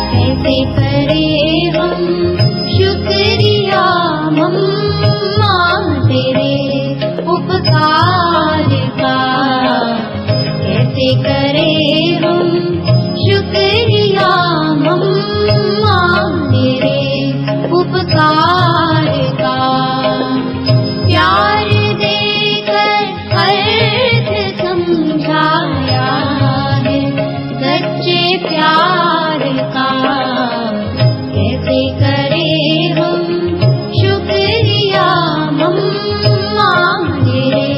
कैसे करे हम शुक्रिया मम्मा तेरे उपकार का, कैसे करे हम शुक्रिया मम्मा तेरे उपकार का। प्यार देकर अर्थ समझाया है सच्चे प्यार का, कैसे करे हम शुक्रिया मम्मा तेरे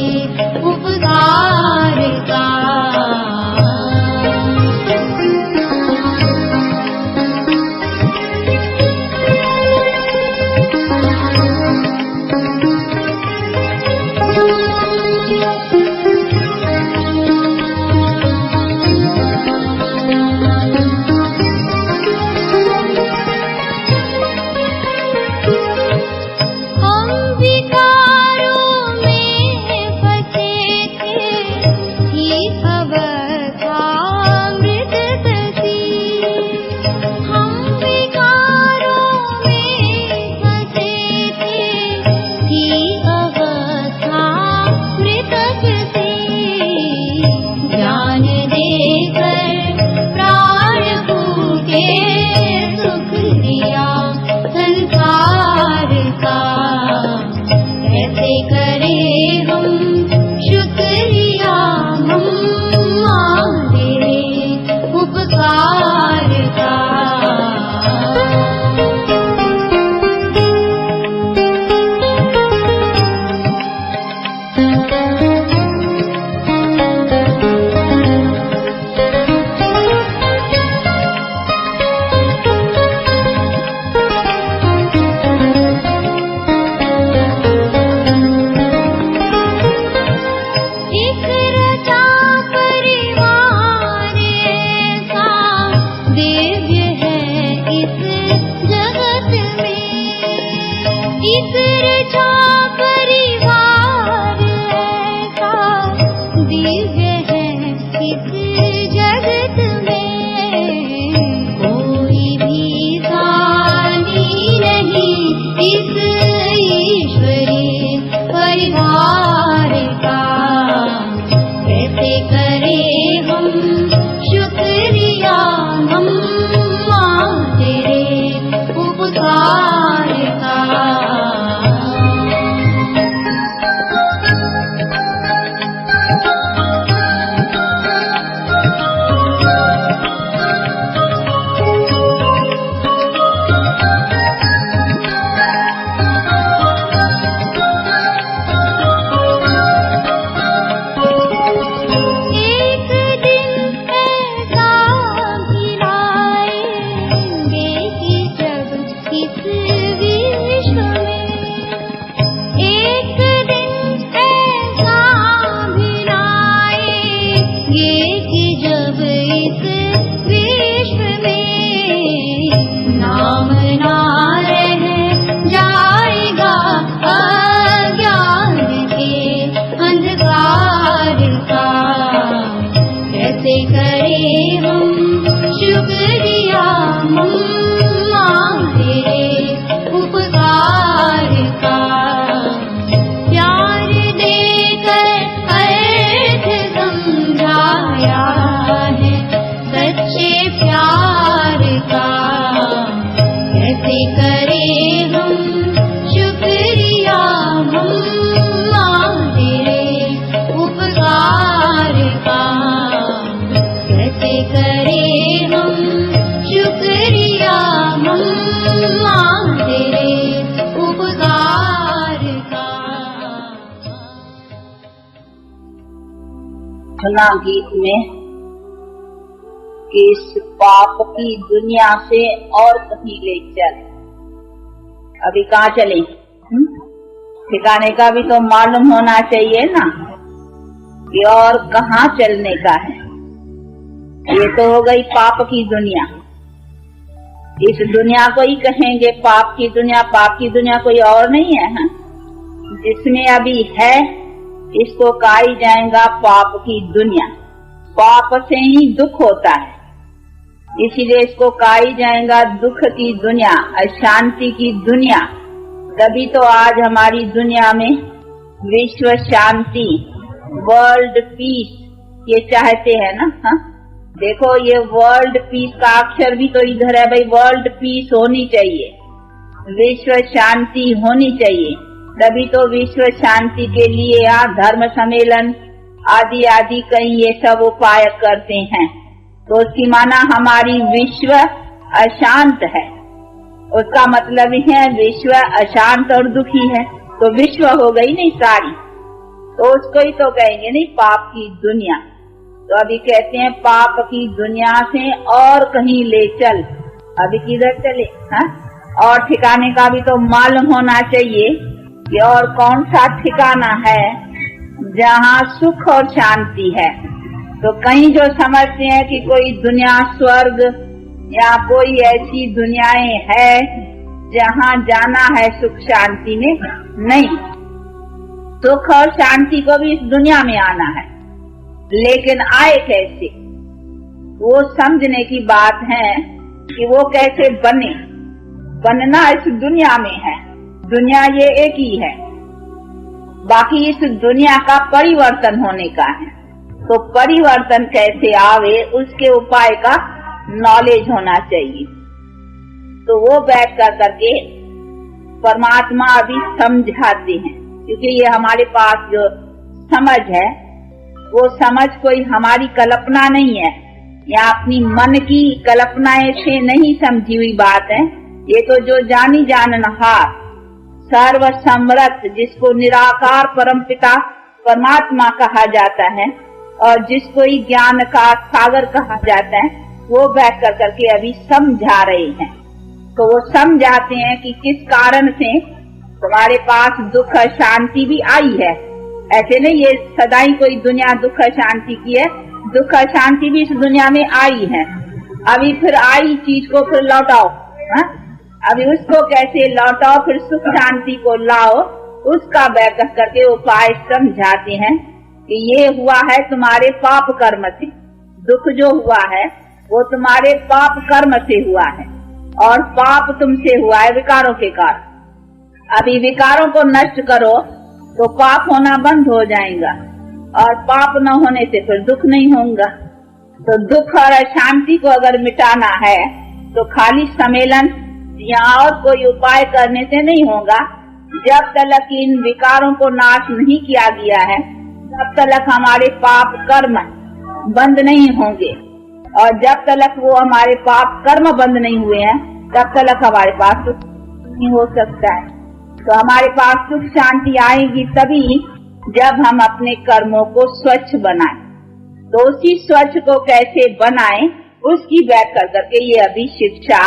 उपकार का। सुना गीत में कि इस पाप की दुनिया से और कहीं ले चल। अभी कहाँ चले? ठिकाने का भी तो मालूम होना चाहिए ना कि और कहाँ चलने का है। ये तो हो गई पाप की दुनिया। इस दुनिया को ही कहेंगे पाप की दुनिया। पाप की दुनिया कोई और नहीं है, जिसमें अभी है इसको कहा ही जाएगा पाप की दुनिया। पाप से ही दुख होता है, इसीलिए इसको कहा ही जाएगा दुख की दुनिया, अशांति की दुनिया। तभी तो आज हमारी दुनिया में विश्व शांति, वर्ल्ड पीस ये चाहते हैं ना। देखो ये वर्ल्ड पीस का अक्षर भी तो इधर है भाई। वर्ल्ड पीस होनी चाहिए, विश्व शांति होनी चाहिए। तभी तो विश्व शांति के लिए यहाँ धर्म सम्मेलन आदि आदि कई ये सब उपाय करते हैं। तो उसकी माना हमारी विश्व अशांत है, उसका मतलब है विश्व अशांत और दुखी है। तो विश्व हो गई नहीं सारी, तो उसको ही तो कहेंगे नहीं पाप की दुनिया। तो अभी कहते हैं पाप की दुनिया से और कहीं ले चल। अभी किधर चले? और ठिकाने का भी तो मालूम होना चाहिए कि और कौन सा ठिकाना है जहाँ सुख और शांति है। तो कहीं जो समझते हैं कि कोई दुनिया स्वर्ग या कोई ऐसी दुनियाएं है जहाँ जाना है सुख शांति में, नहीं। सुख और शांति को भी इस दुनिया में आना है, लेकिन आए कैसे वो समझने की बात है कि वो कैसे बने। बनना इस दुनिया में है, दुनिया ये एक ही है, बाकी इस दुनिया का परिवर्तन होने का है। तो परिवर्तन कैसे आवे उसके उपाय का नॉलेज होना चाहिए। तो वो बैठ कर करके परमात्मा अभी समझाते हैं, क्योंकि ये हमारे पास जो समझ है वो समझ कोई हमारी कल्पना नहीं है या अपनी मन की कल्पनाएं से नहीं समझी हुई बात है। ये तो जो जानी जाननहार सर्व समर्थ, जिसको निराकार परमपिता परमात्मा कहा जाता है और जिसको ही ज्ञान का सागर कहा जाता है, वो बैठ कर करके अभी समझा रहे हैं। तो वो समझाते हैं कि किस कारण से तुम्हारे पास दुख शांति भी आई है। ऐसे नहीं ये सदा ही कोई दुनिया दुख शांति की है, दुख शांति भी इस दुनिया में आई है। अभी फिर आई चीज को फिर लौटाओ, अभी उसको कैसे लौटाओ, फिर सुख शांति को लाओ, उसका बैठक करके उपाय समझाते हैं कि ये हुआ है तुम्हारे पाप कर्म से। दुख जो हुआ है वो तुम्हारे पाप कर्म से हुआ है, और पाप तुमसे हुआ है विकारों के कारण। अभी विकारों को नष्ट करो तो पाप होना बंद हो जाएगा, और पाप न होने से फिर दुख नहीं होगा। तो दुख और अशांति को अगर मिटाना है तो खाली सम्मेलन या और कोई उपाय करने से नहीं होगा। जब तक इन विकारों को नाश नहीं किया गया है, तब तक हमारे पाप कर्म बंद नहीं होंगे, और जब तक वो हमारे पाप कर्म बंद नहीं हुए हैं तब तक हमारे पास सुख नहीं हो सकता है। तो हमारे पास सुख शांति आएगी तभी जब हम अपने कर्मों को स्वच्छ बनाएं। तो उसी स्वच्छ को कैसे बनाएं उसकी बैठ कर करके ये अभी शिक्षा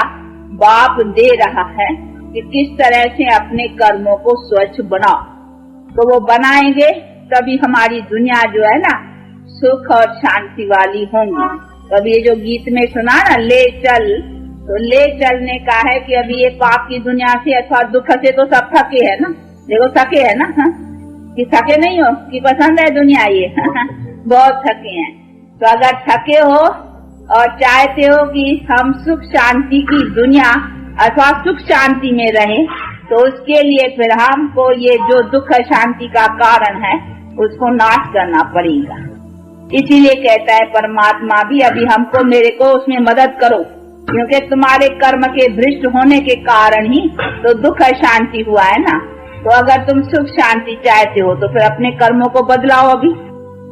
बाप दे रहा है कि किस तरह से अपने कर्मों को स्वच्छ बनाओ। तो वो बनाएंगे तभी हमारी दुनिया जो है ना सुख और शांति वाली होंगी। तो अभी ये जो गीत में सुना ना ले चल, तो ले चलने का है कि अभी ये पाप की दुनिया से अथवा दुख से तो सब थके है ना। देखो थके है ना, कि थके नहीं हो कि पसंद है दुनिया ये बहुत थके हैं। तो अगर थके हो और चाहते हो कि हम सुख शांति की दुनिया अथवा सुख शांति में रहें, तो उसके लिए फिर हमको ये जो दुख शांति का कारण है उसको नाश करना पड़ेगा। इसीलिए कहता है परमात्मा भी अभी हमको मेरे को उसमें मदद करो, क्योंकि तुम्हारे कर्म के भ्रष्ट होने के कारण ही तो दुख शांति हुआ है ना। तो अगर तुम सुख शांति चाहते हो तो फिर अपने कर्मों को बदलाओ अभी।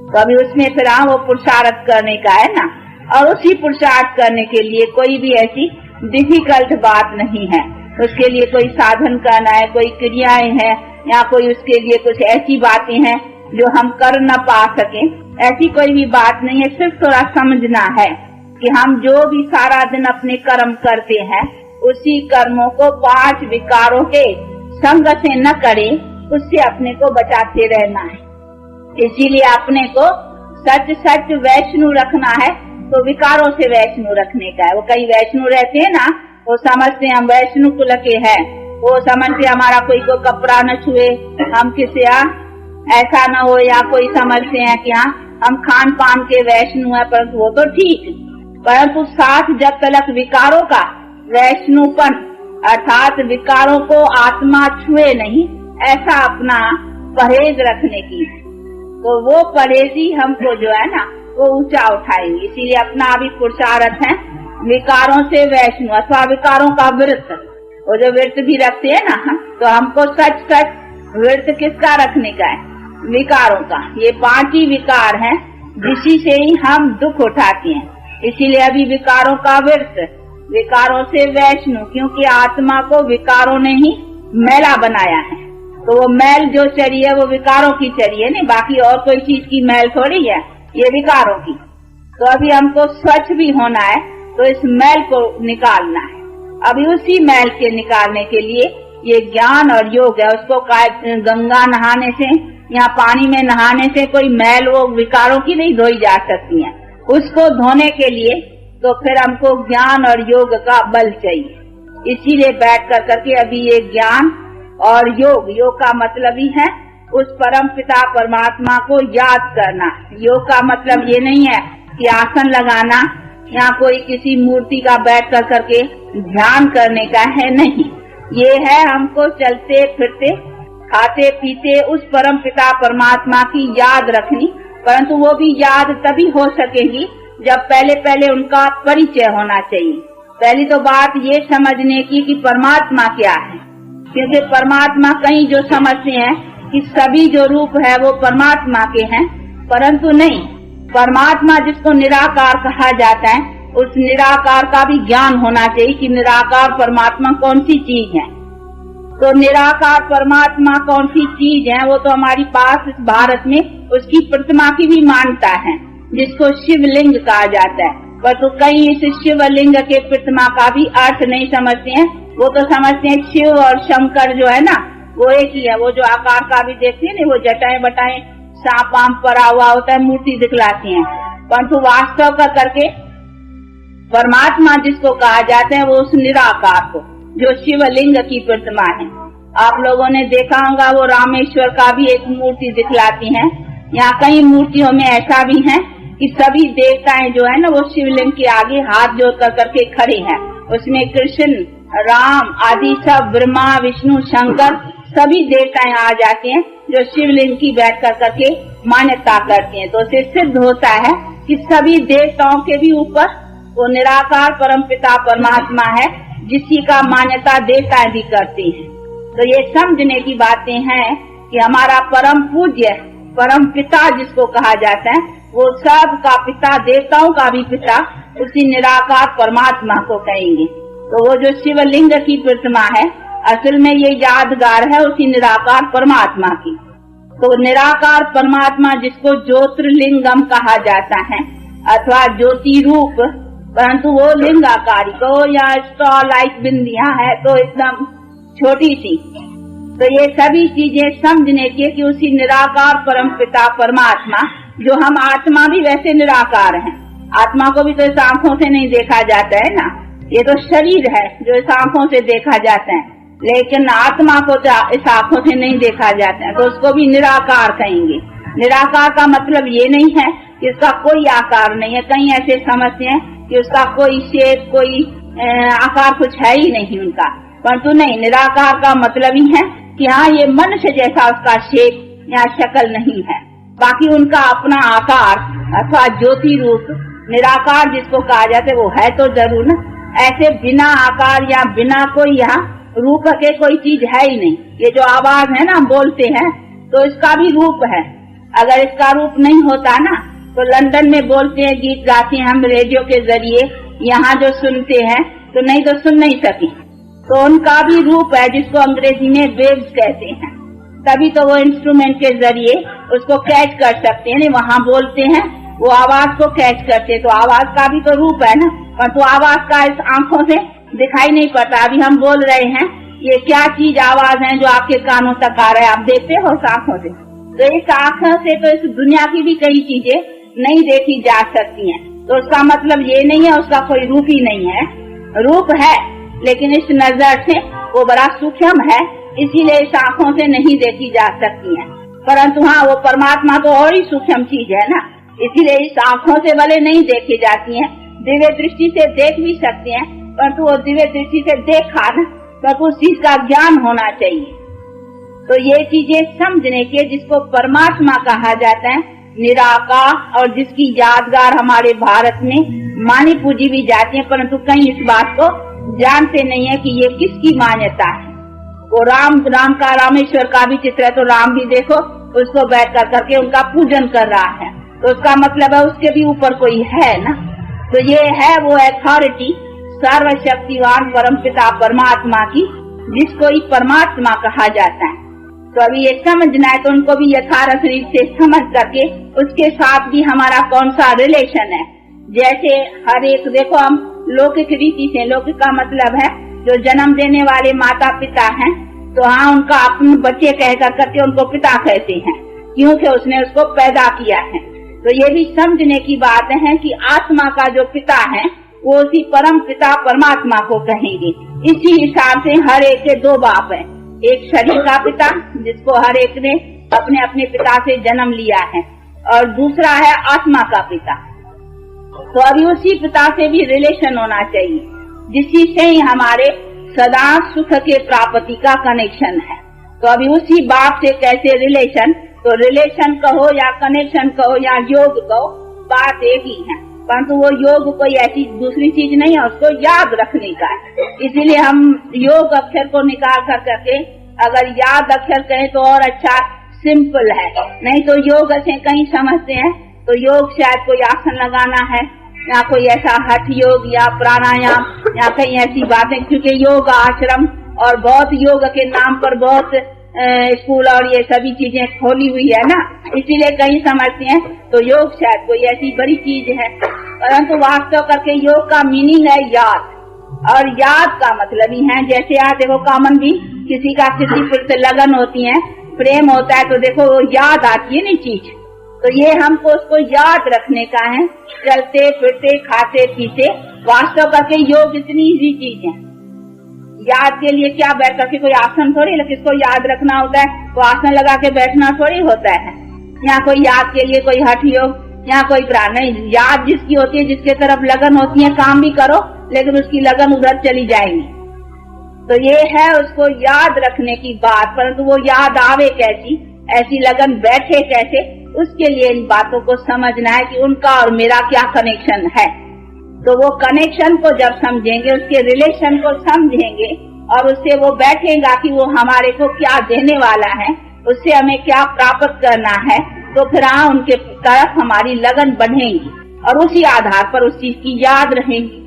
तो अभी उसमें फिर वो पुरुषार्थ करने का है ना, और उसी पुरुषार्थ करने के लिए कोई भी ऐसी डिफिकल्ट बात नहीं है। उसके लिए कोई साधन करना है, कोई क्रियाएं हैं, या कोई उसके लिए कुछ ऐसी बातें हैं जो हम कर न पा सके, ऐसी कोई भी बात नहीं है। सिर्फ थोड़ा समझना है कि हम जो भी सारा दिन अपने कर्म करते हैं, उसी कर्मों को 5 विकारों के संग से न करें, उससे अपने को बचाते रहना है। इसीलिए अपने को सच सच वैष्णु रखना है, तो विकारों से वैष्णु रखने का है। वो कई वैष्णु रहते हैं ना, वो समझते हैं हम वैष्णु कुल के हैं, वो समझते हमारा कोई को कपड़ा न छुए, हम किसी ऐसा न हो, या कोई समझते हैं कि हम खान पान के वैष्णु है, परंतु वो तो ठीक, परंतु साथ जब तक विकारों का वैष्णुपन अर्थात विकारों को आत्मा छुए नहीं, ऐसा अपना परहेज रखने की, तो वो परहेजी हमको जो है ना वो ऊंचा उठाएंगे। इसीलिए अपना भी पुरुषार्थ है विकारों से वैष्णु अथवा विकारों का व्रत। वो जो व्रत भी रखते हैं ना, तो हमको सच सच व्रत किसका रखने का है? विकारों का। ये 5 ही विकार हैं जिसी से ही हम दुख उठाते हैं। इसीलिए अभी विकारों का व्रत, विकारों से वैष्णु, क्योंकि आत्मा को विकारों ने ही मैला बनाया है। तो वो मैल जो चरी है वो विकारों की चरी है, नहीं बाकी और कोई चीज की मैल थोड़ी है, ये विकारों की। तो अभी हमको स्वच्छ भी होना है, तो इस मैल को निकालना है। अभी उसी मैल के निकालने के लिए ये ज्ञान और योग है। उसको गंगा नहाने से या पानी में नहाने से कोई मैल वो विकारों की नहीं धोई जा सकती है। उसको धोने के लिए तो फिर हमको ज्ञान और योग का बल चाहिए। इसीलिए बैठ कर करके अभी ये ज्ञान और योग, योग का मतलब ही है उस परम पिता परमात्मा को याद करना। योग का मतलब ये नहीं है कि आसन लगाना या कोई किसी मूर्ति का बैठ कर करके ध्यान करने का है, नहीं। ये है हमको चलते फिरते खाते पीते उस परम पिता परमात्मा की याद रखनी। परंतु वो भी याद तभी हो सकेगी जब पहले पहले उनका परिचय होना चाहिए। पहली तो बात ये समझने की कि परमात्मा क्या है, क्योंकि परमात्मा कहीं जो समझते हैं कि सभी जो रूप है वो परमात्मा के हैं, परंतु नहीं। परमात्मा जिसको निराकार कहा जाता है, उस निराकार का भी ज्ञान होना चाहिए कि निराकार परमात्मा कौन सी चीज है। तो निराकार परमात्मा कौन सी चीज है, वो तो हमारी पास इस भारत में उसकी प्रतिमा की भी मान्यता है, जिसको शिवलिंग कहा जाता है। पर तो कई इस शिवलिंग के प्रतिमा का भी अर्थ नहीं समझते हैं। वो तो समझते हैं शिव और शंकर जो है ना वो एक ही है। वो जो आकार का भी देखते हैं ना, वो जटाएं बटाएं सांप आम पड़ा हुआ होता है, मूर्ति दिखलाती हैं, परंतु वास्तव का करके परमात्मा जिसको कहा जाता है वो उस निराकार को, जो शिवलिंग की प्रतिमा है। आप लोगों ने देखा होगा वो रामेश्वर का भी एक मूर्ति दिखलाती हैं। यहाँ कई मूर्तियों में ऐसा भी है कि सभी देवताएं जो है ना वो शिवलिंग के आगे हाथ जोड़ कर करके खड़े हैं। उसमें कृष्ण, राम आदि सब, ब्रह्मा विष्णु शंकर सभी देवताएं आ जाते हैं जो शिवलिंग की बैठ कर करके मान्यता करते हैं। तो उससे सिद्ध होता है कि सभी देवताओं के भी ऊपर वो निराकार परम पिता परमात्मा है, जिसकी का मान्यता देवताएं भी करती हैं। तो ये समझने की बातें हैं कि हमारा परम पूज्य परम पिता जिसको कहा जाता है वो सब का पिता, देवताओं का भी पिता उसी निराकार परमात्मा को कहेंगे। तो वो जो शिवलिंग की प्रतिमा है असल में ये यादगार है उसी निराकार परमात्मा की। तो निराकार परमात्मा जिसको ज्योतिर्लिंगम कहा जाता है अथवा ज्योति रूप, परंतु वो लिंगाकारी को या स्टॉ लाइक बिंदियां है तो एकदम छोटी सी। तो ये सभी चीजें समझने की कि उसी निराकार परम पिता परमात्मा, जो हम आत्मा भी वैसे निराकार हैं। आत्मा को भी तो इस आंखों से नहीं देखा जाता है ना, ये तो शरीर है जो इस आंखों से देखा जाता है, लेकिन आत्मा को इस आंखों से नहीं देखा जाता है, तो उसको भी निराकार कहेंगे। निराकार का मतलब ये नहीं है कि उसका कोई आकार नहीं है। कई ऐसे समझते हैं कि उसका कोई शेप, कोई आकार कुछ है ही नहीं उनका, परंतु नहीं, निराकार का मतलब ही है कि हाँ ये मनुष्य जैसा उसका शेप या शक्ल नहीं है, बाकी उनका अपना आकार अथवा ज्योति रूप निराकार जिसको कहा जाता है वो है तो जरूर ना। ऐसे बिना आकार या बिना कोई यहाँ रूप के कोई चीज है ही नहीं। ये जो आवाज है ना बोलते हैं तो इसका भी रूप है। अगर इसका रूप नहीं होता ना तो लंदन में बोलते हैं, गीत गाते हैं हम रेडियो के जरिए, यहाँ जो सुनते हैं तो नहीं तो सुन नहीं सके। तो उनका भी रूप है जिसको अंग्रेजी में वेव्स कहते हैं। तभी तो वो इंस्ट्रूमेंट के जरिए उसको कैच कर सकते हैं। वहाँ बोलते हैं वो आवाज को कैच करते, तो आवाज का भी तो रूप है ना, पर तो आवाज का इस आंखों से दिखाई नहीं पड़ता। अभी हम बोल रहे हैं, ये क्या चीज आवाज है जो आपके कानों तक आ रहा है, आप देखते हो उस आंखों से। तो इस आंखों से तो इस दुनिया की भी कई चीजें नहीं देखी जा सकती हैं। तो उसका मतलब ये नहीं है उसका कोई रूप ही नहीं है, रूप है, लेकिन इस नजर से वो बड़ा सूक्ष्म है, इसीलिए इस आंखों से नहीं देखी जा सकती है। परंतु हाँ, वो परमात्मा तो और ही सूक्ष्म चीज है ना, इसीलिए इस आंखों से भले नहीं देखी जाती हैं, दिव्य दृष्टि से देख भी सकते हैं, परंतु वो दिव्य दृष्टि से देखा न, परंतु उस चीज का ज्ञान होना चाहिए। तो ये चीजें समझने के, जिसको परमात्मा कहा जाता है, निराकार, और जिसकी यादगार हमारे भारत में मानी पूजी भी जाती है, परंतु कई इस बात को जानते नहीं है कि ये किसकी मान्यता है। वो राम का, रामेश्वर का भी चित्र है, तो राम भी देखो उसको बैठ कर करके उनका पूजन कर रहा है, तो उसका मतलब है उसके भी ऊपर कोई है ना। तो ये है वो अथॉरिटी सर्वशक्तिवान परमपिता परमात्मा की, जिसको ही परमात्मा कहा जाता है। तो अभी ये समझना है, तो उनको भी यथार्थ रूप से समझ करके उसके साथ भी हमारा कौन सा रिलेशन है। जैसे हर एक, देखो हम लौकिक रीति से, लौकिक का मतलब है जो जन्म देने वाले माता पिता हैं, तो हाँ उनका अपने बच्चे कह करके उनको पिता कहते हैं, क्योंकि उसने उसको पैदा किया है। तो ये भी समझने की बात है कि आत्मा का जो पिता है वो उसी परम पिता परमात्मा को कहेंगे। इसी हिसाब से हर एक के दो बाप हैं, एक शरीर का पिता जिसको हर एक ने अपने अपने पिता से जन्म लिया है, और दूसरा है आत्मा का पिता। तो अभी उसी पिता से भी रिलेशन होना चाहिए, जिसी से ही हमारे सदा सुख के प्राप्ति का कनेक्शन है। तो अभी उसी बाप से कैसे रिलेशन, तो रिलेशन कहो या कनेक्शन कहो या योग कहो, बात एक ही है, परंतु वो योग कोई ऐसी दूसरी चीज नहीं है, उसको याद रखने का है। इसीलिए हम योग अक्षर को निकाल कर करके अगर याद अक्षर कहें तो और अच्छा, सिंपल है। नहीं तो योग से कहीं समझते हैं तो योग शायद कोई आसन लगाना है, या कोई ऐसा हठ योग या प्राणायाम या कहीं ऐसी बातें, क्योंकि योग आश्रम और बहुत योग के नाम पर बहुत स्कूल और ये सभी चीजें खोली हुई है ना, इसीलिए कहीं समझते हैं तो योग शायद कोई ऐसी बड़ी चीज है, परंतु वास्तव करके योग का मीनिंग है याद, और याद का मतलब ही है, जैसे यहाँ देखो कॉमन भी किसी का किसी से लगन होती है, प्रेम होता है, तो देखो वो याद आती है ना चीज, तो ये हमको उसको याद रखने का है, चलते फिरते खाते पीते। वास्तव करके योग इतनी इजी चीज है, याद के लिए क्या बैठ करके कोई आसन थोड़ी, लेकिन इसको याद रखना होता है, तो आसन लगा के बैठना थोड़ी होता है। यहाँ कोई याद के लिए कोई हठ योग, यहाँ कोई प्राण नहीं, याद जिसकी होती है, जिसके तरफ लगन होती है, काम भी करो लेकिन उसकी लगन उधर चली जाएगी। तो ये है उसको याद रखने की बात, परंतु वो याद आवे कैसी, ऐसी लगन बैठे कैसे, उसके लिए इन बातों को समझना है कि उनका और मेरा क्या कनेक्शन है। तो वो कनेक्शन को जब समझेंगे, उसके रिलेशन को समझेंगे, और उससे वो बैठेगा कि वो हमारे को क्या देने वाला है, उससे हमें क्या प्राप्त करना है, तो फिर हाँ उनके तरफ हमारी लगन बढ़ेगी और उसी आधार पर उस चीज की याद रहेगी।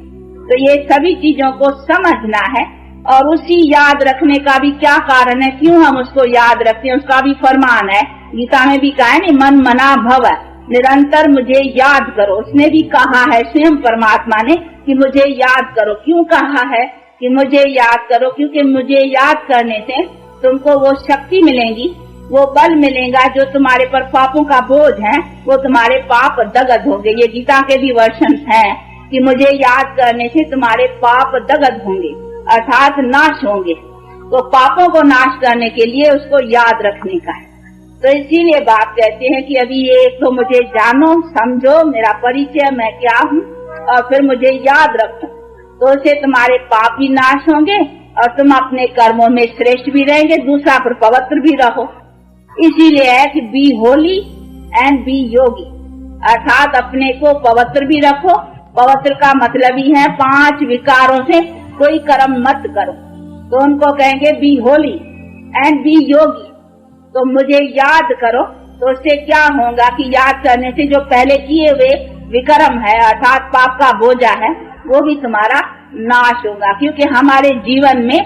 तो ये सभी चीजों को समझना है, और उसी याद रखने का भी क्या कारण है, क्यों हम उसको याद रखते हैं, उसका भी फरमान है। गीता में भी कहा है नहीं, मन मना भव, निरंतर मुझे याद करो। उसने भी कहा है स्वयं परमात्मा ने कि मुझे याद करो। क्यों कहा है कि मुझे याद करो? क्योंकि मुझे याद करने से तुमको वो शक्ति मिलेगी, वो बल मिलेगा, जो तुम्हारे पर पापों का बोझ है वो तुम्हारे पाप दगद होंगे। ये गीता के भी वर्षन है कि मुझे याद करने से तुम्हारे पाप दगद होंगे, अर्थात नाश होंगे। तो पापों को नाश करने के लिए उसको याद रखने का है। तो इसीलिए बाप कहते हैं कि अभी ये तो मुझे जानो, समझो मेरा परिचय, मैं क्या हूँ, और फिर मुझे याद रखो, तो उससे तुम्हारे पाप भी नाश होंगे और तुम अपने कर्मों में श्रेष्ठ भी रहेंगे, दूसरा पर पवित्र भी रहो। इसीलिए है कि बी होली एंड बी योगी, अर्थात अपने को पवित्र भी रखो। पवित्र का मतलब ही है 5 विकारों से कोई कर्म मत करो, तो उनको कहेंगे बी होली एंड बी योगी। तो मुझे याद करो, तो उससे क्या होगा कि याद करने से जो पहले किए हुए विकर्म है, अर्थात पाप का बोझा है, वो भी तुम्हारा नाश होगा। क्योंकि हमारे जीवन में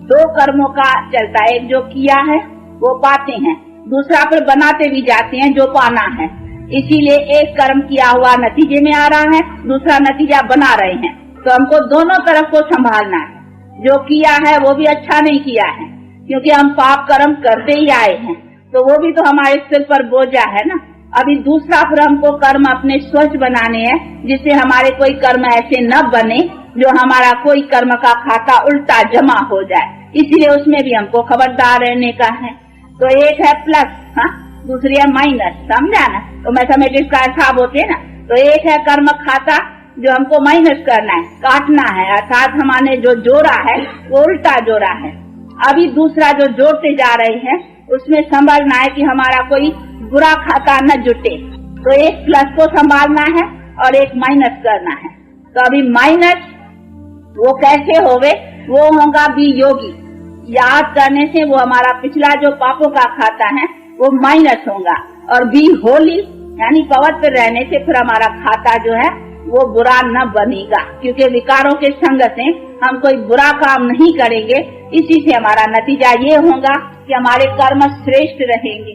2 कर्मों का चलता है, एक जो किया है वो पाते हैं, दूसरा फिर बनाते भी जाते हैं जो पाना है। इसीलिए एक कर्म किया हुआ नतीजे में आ रहा है, दूसरा नतीजा बना रहे हैं। तो हमको दोनों तरफ को संभालना है। जो किया है वो भी अच्छा नहीं किया है, क्योंकि हम पाप कर्म करते ही आए हैं, तो वो भी तो हमारे सिर पर बोझा है ना। अभी दूसरा फिर हमको कर्म अपने स्वच्छ बनाने हैं, जिससे हमारे कोई कर्म ऐसे न बने जो हमारा कोई कर्म का खाता उल्टा जमा हो जाए। इसलिए उसमें भी हमको खबरदार रहने का है। तो एक है प्लस, हाँ, दूसरी है माइनस, समझा ना। तो मैथमेटिक्स का हिसाब होते है ना। तो एक है कर्म खाता जो हमको माइनस करना है, काटना है, अर्थात हमने जो जोड़ा है वो उल्टा जोड़ा है। अभी दूसरा जो जोड़ते जा रहे हैं उसमें संभालना है कि हमारा कोई बुरा खाता न जुटे। तो एक प्लस को संभालना है और एक माइनस करना है। तो अभी माइनस वो कैसे होवे, वो होगा भी योगी। याद करने से वो हमारा पिछला जो पापों का खाता है वो माइनस होगा, और बी होली यानी पवित्र रहने से फिर हमारा खाता जो है वो बुरा न बनेगा, क्योंकि विकारों के संग से हम कोई बुरा काम नहीं करेंगे। इसी से हमारा नतीजा ये होगा कि हमारे कर्म श्रेष्ठ रहेंगे।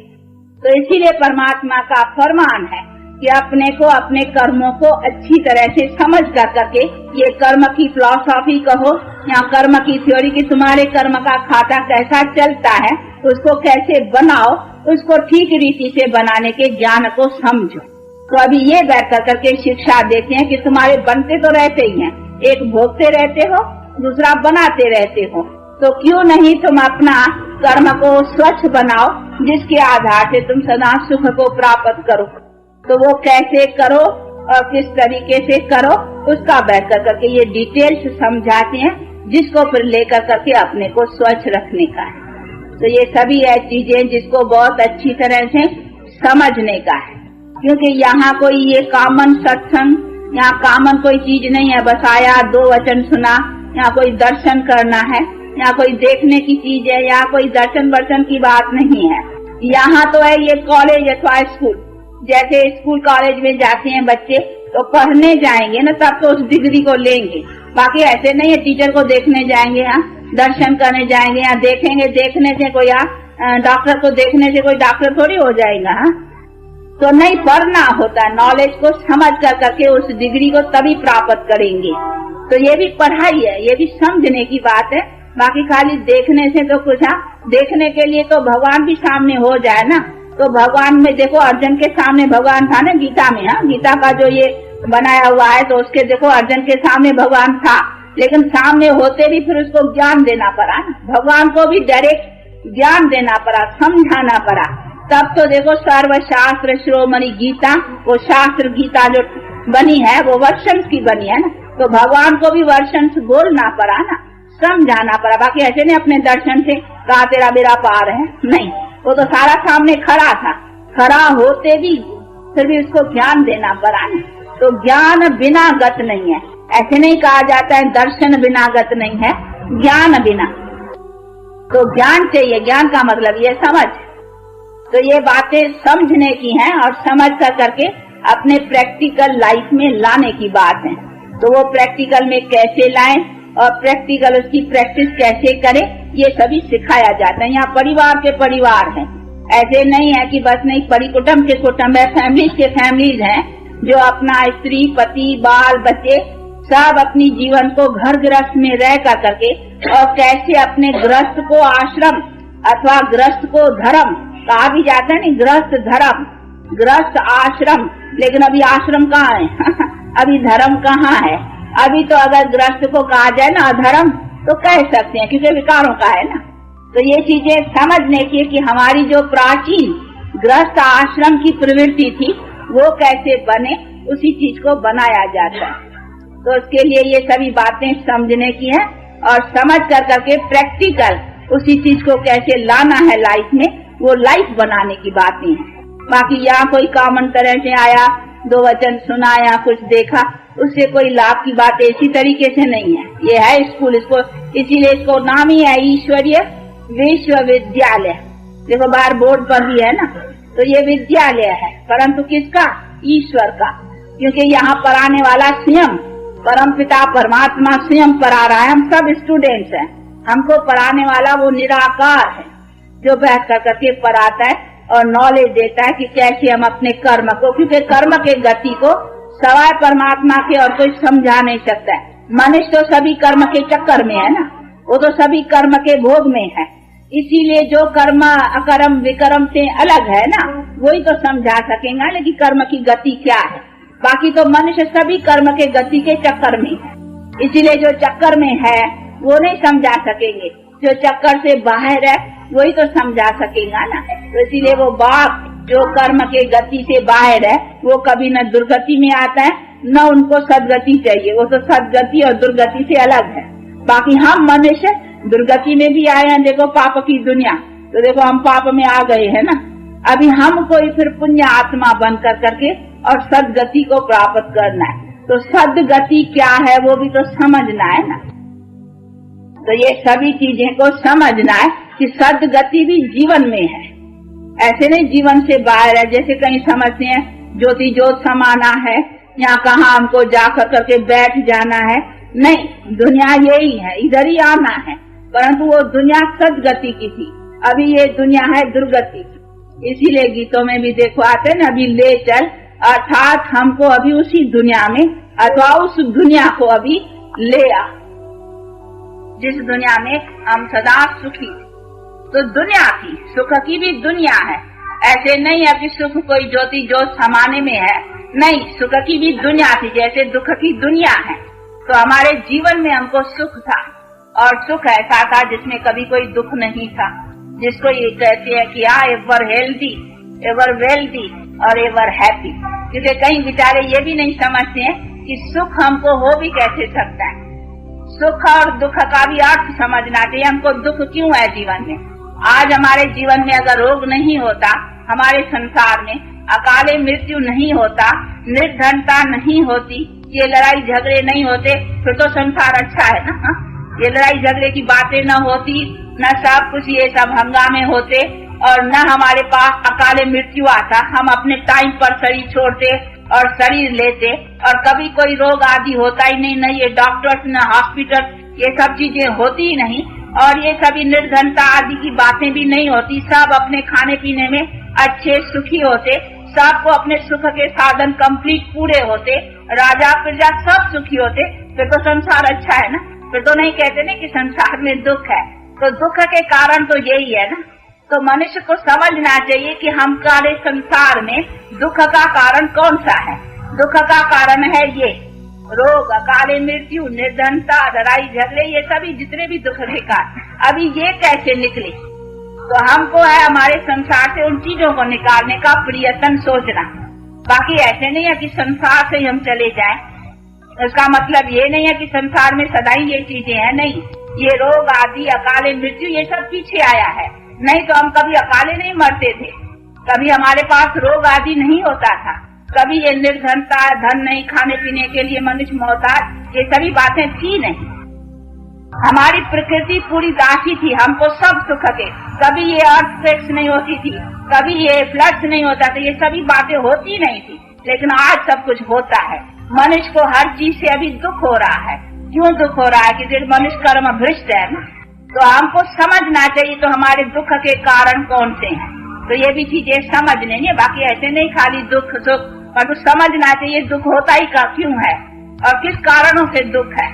तो इसीलिए परमात्मा का फरमान है कि अपने को अपने कर्मों को अच्छी तरह से समझ कर करके, ये कर्म की फिलॉसफी कहो या कर्म की थ्योरी की तुम्हारे कर्म का खाता कैसा चलता है, उसको कैसे बनाओ, उसको ठीक रीति से बनाने के ज्ञान को समझो। तो अभी ये बैठ कर करके शिक्षा देते हैं कि तुम्हारे बनते तो रहते ही हैं, एक भोगते रहते हो, दूसरा बनाते रहते हो। तो क्यों नहीं तुम अपना कर्म को स्वच्छ बनाओ, जिसके आधार से तुम सदा सुख को प्राप्त करो। तो वो कैसे करो और किस तरीके से करो, उसका बैठ कर करके ये डिटेल्स समझाते हैं, जिसको फिर लेकर करके अपने को स्वच्छ रखने का है। तो ये सभी है चीजें जिसको बहुत अच्छी तरह से समझने का है, क्योंकि यहाँ कोई ये कॉमन सत्संग, यहाँ कॉमन कोई चीज नहीं है। बस आया, 2 वचन सुना, यहाँ कोई दर्शन करना है, यहाँ कोई देखने की चीज है, यहाँ कोई दर्शन वर्शन की बात नहीं है। यहाँ तो है ये कॉलेज अथवा स्कूल। जैसे स्कूल कॉलेज में जाते हैं बच्चे तो पढ़ने जाएंगे ना, तब तो उस डिग्री को लेंगे। बाकी ऐसे नहीं है टीचर को देखने जाएंगे, यहाँ दर्शन करने जाएंगे, यहाँ देखेंगे, देखने से कोई डॉक्टर को देखने से कोई डॉक्टर थोड़ी हो जाएगा। हाँ, तो नहीं, पढ़ना होता है, नॉलेज को समझ कर करके उस डिग्री को तभी प्राप्त करेंगे। तो ये भी पढ़ाई है, ये भी समझने की बात है। बाकी खाली देखने से तो कुछ, देखने के लिए तो भगवान भी सामने हो जाए ना। तो भगवान में देखो, अर्जुन के सामने भगवान था ना गीता में। हाँ, गीता का जो ये बनाया हुआ है तो उसके देखो अर्जुन के सामने भगवान था, लेकिन सामने होते भी फिर उसको ज्ञान देना पड़ा ना। भगवान को भी डायरेक्ट ज्ञान देना पड़ा, समझाना पड़ा। तब तो देखो सर्वशास्त्र शिरोमणि गीता, वो शास्त्र गीता जो बनी है वो वर्षंस की बनी है ना। तो भगवान को भी वर्षंस बोलना पड़ा ना, समझाना पड़ा। बाकी ऐसे नहीं अपने दर्शन से कहा तेरा बेड़ा पार है, नहीं, वो तो सारा सामने खड़ा था। खड़ा होते भी फिर भी उसको ज्ञान देना पड़ा ना। तो ज्ञान बिना गत नहीं है, ऐसे नहीं कहा जाता है दर्शन बिना गत नहीं है, ज्ञान बिना। तो ज्ञान चाहिए, ज्ञान का मतलब ये समझ। तो ये बातें समझने की हैं और समझ कर करके अपने प्रैक्टिकल लाइफ में लाने की बात है। तो वो प्रैक्टिकल में कैसे लाएं और प्रैक्टिकल उसकी प्रैक्टिस कैसे करें, ये सभी सिखाया जाता है। यहाँ परिवार के परिवार हैं, ऐसे नहीं है कि बस नहीं, परिकुटुंब के कुटुंब है, फैमिलीज के फैमिलीज हैं, जो अपना स्त्री पति बाल बच्चे सब अपनी जीवन को घर गृहस्थ में रह कर करके और कैसे अपने गृहस्थ को आश्रम अथवा गृहस्थ को धर्म कहा भी जाता है, नहीं, गृहस्थ धर्म, गृहस्थ आश्रम। लेकिन अभी आश्रम कहाँ है अभी धर्म कहाँ है। अभी तो अगर गृहस्थ को कहा जाए ना अधर्म तो कह सकते हैं, क्योंकि विकारों का है ना। तो ये चीजें समझने की कि हमारी जो प्राचीन गृहस्थ आश्रम की प्रवृत्ति थी वो कैसे बने, उसी चीज को बनाया जाता है। तो उसके लिए ये सभी बातें समझने की है और समझ कर करके प्रैक्टिकल उसी चीज को कैसे लाना है लाइफ में, वो लाइफ बनाने की बातें हैं। बाकी यहाँ कोई कॉमन तरह से आया, 2 वचन सुना या कुछ देखा, उससे कोई लाभ की बात इसी तरीके से नहीं है। ये है स्कूल, इसको इसीलिए इसको नाम ही है ईश्वरीय विश्वविद्यालय। देखो बाहर बोर्ड पर भी है ना, तो ये विद्यालय है, परंतु किसका? ईश्वर का, क्योंकि यहाँ पढ़ाने वाला स्वयं परमपिता परमात्मा स्वयं पढ़ा रहा है। हम सब स्टूडेंट्स हैं, हमको पढ़ाने वाला वो निराकार है। जो बैठ कर करके पढ़ाता है और नॉलेज देता है कि कैसे हम अपने कर्म को, क्योंकि कर्म के गति को सवाए परमात्मा के और कोई समझा नहीं सकता है। मनुष्य तो सभी कर्म के चक्कर में है ना, वो तो सभी कर्म के भोग में है, इसीलिए जो कर्म अकर्म विकर्म से अलग है ना, वही तो समझा सकेगा लेकिन कर्म की गति क्या है। बाकी तो मनुष्य सभी कर्म के गति के चक्कर में है, इसीलिए जो चक्कर में है वो नहीं समझा सकेंगे, जो चक्कर से बाहर है वही तो समझा सकेगा ना। तो इसीलिए वो बाप जो कर्म के गति से बाहर है वो कभी न दुर्गति में आता है न उनको सदगति चाहिए, वो तो सदगति और दुर्गति से अलग है। बाकी हम मनुष्य दुर्गति में भी आए हैं, देखो पाप की दुनिया, तो देखो हम पाप में आ गए हैं ना। अभी हमको ही फिर पुण्य आत्मा बन कर करके और सदगति को प्राप्त करना है, तो सदगति क्या है वो भी तो समझना है ना। तो ये सभी चीजें को समझना है कि सदगति भी जीवन में है, ऐसे नहीं जीवन से बाहर है। जैसे कहीं समझते हैं ज्योति ज्योत समाना है, यहाँ कहाँ हमको जाकर करके बैठ जाना है, नहीं, दुनिया यही है, इधर ही आना है, परंतु वो दुनिया सदगति की थी, अभी ये दुनिया है दुर्गति की। इसीलिए गीतों में भी देखो आते हैं ना, अभी ले चल, अर्थात हमको अभी उसी दुनिया में अथवा उस दुनिया को अभी ले आ जिस दुनिया में हम सदा सुखी। तो दुनिया थी, सुख की भी दुनिया है, ऐसे नहीं है कि सुख कोई ज्योति ज्योत समाने में है, नहीं, सुख की भी दुनिया थी जैसे दुख की दुनिया है। तो हमारे जीवन में हमको सुख था, और सुख ऐसा था जिसमें कभी कोई दुख नहीं था, जिसको ये कहते हैं कि एवर हेल्दी, एवर वेल्दी और एवर हैप्पी। क्योंकि कई बेचारे ये भी नहीं समझते हैं कि सुख हमको हो भी कैसे सकता है। सुख और दुख का भी अर्थ समझना चाहिए, हमको दुख क्यों है जीवन में। आज हमारे जीवन में अगर रोग नहीं होता, हमारे संसार में अकाले मृत्यु नहीं होता, निर्धनता नहीं होती, ये लड़ाई झगड़े नहीं होते, फिर तो संसार अच्छा है ना। ये लड़ाई झगड़े की बातें न होती, न सब कुछ ये सब हंगामे होते, और न हमारे पास अकाले मृत्यु आता, हम अपने टाइम पर शरीर छोड़ते और शरीर लेते, और कभी कोई रोग आदि होता ही नहीं, न ये डॉक्टर्स न हॉस्पिटल, ये सब चीजें होती ही नहीं, और ये सभी निर्धनता आदि की बातें भी नहीं होती। सब अपने खाने पीने में अच्छे सुखी होते, सबको अपने सुख के साधन कंप्लीट पूरे होते, राजा प्रजा सब सुखी होते, फिर तो संसार अच्छा है ना। फिर तो नहीं कहते ना कि संसार में दुख है, तो दुख के कारण तो यही है ना। तो मनुष्य को समझना चाहिए कि हमारे संसार में दुख का कारण कौन सा है। दुख का कारण है ये रोग, अकाले मृत्यु, निर्धनता, लड़ाई झगड़े, ये सभी जितने भी दुख के कारण, अभी ये कैसे निकले। तो हमको है हमारे संसार से उन चीजों को निकालने का प्रयत्न सोचना। बाकी ऐसे नहीं है कि संसार से हम चले जाएं, इसका मतलब ये नहीं है कि संसार में सदा ही ये चीजें हैं, नहीं। ये रोग आदि, अकाले मृत्यु, ये सब पीछे आया है, नहीं तो हम कभी अकाले नहीं मरते थे, कभी हमारे पास रोग आदि नहीं होता था, कभी ये निर्धनता, धन नहीं, खाने पीने के लिए मनुष्य मोहताज, ये सभी बातें थी नहीं। हमारी प्रकृति पूरी दासी थी, हमको सब सुख के, कभी ये अर्थक्वेक्स नहीं होती थी, कभी ये फ्लड्स नहीं होता था, ये सभी बातें होती नहीं थी। लेकिन आज सब कुछ होता है। मनुष्य को हर चीज से अभी दुख हो रहा है। क्यों दुख हो रहा है? क्योंकि मनुष्य कर्म भ्रष्ट है ना। तो हमको समझना चाहिए तो हमारे दुख के कारण कौन से हैं, तो ये भी चीजें समझ लेंगे। बाकी ऐसे नहीं खाली दुख सुख, पर समझना चाहिए दुख होता ही का क्यों है और किस कारणों से दुख है।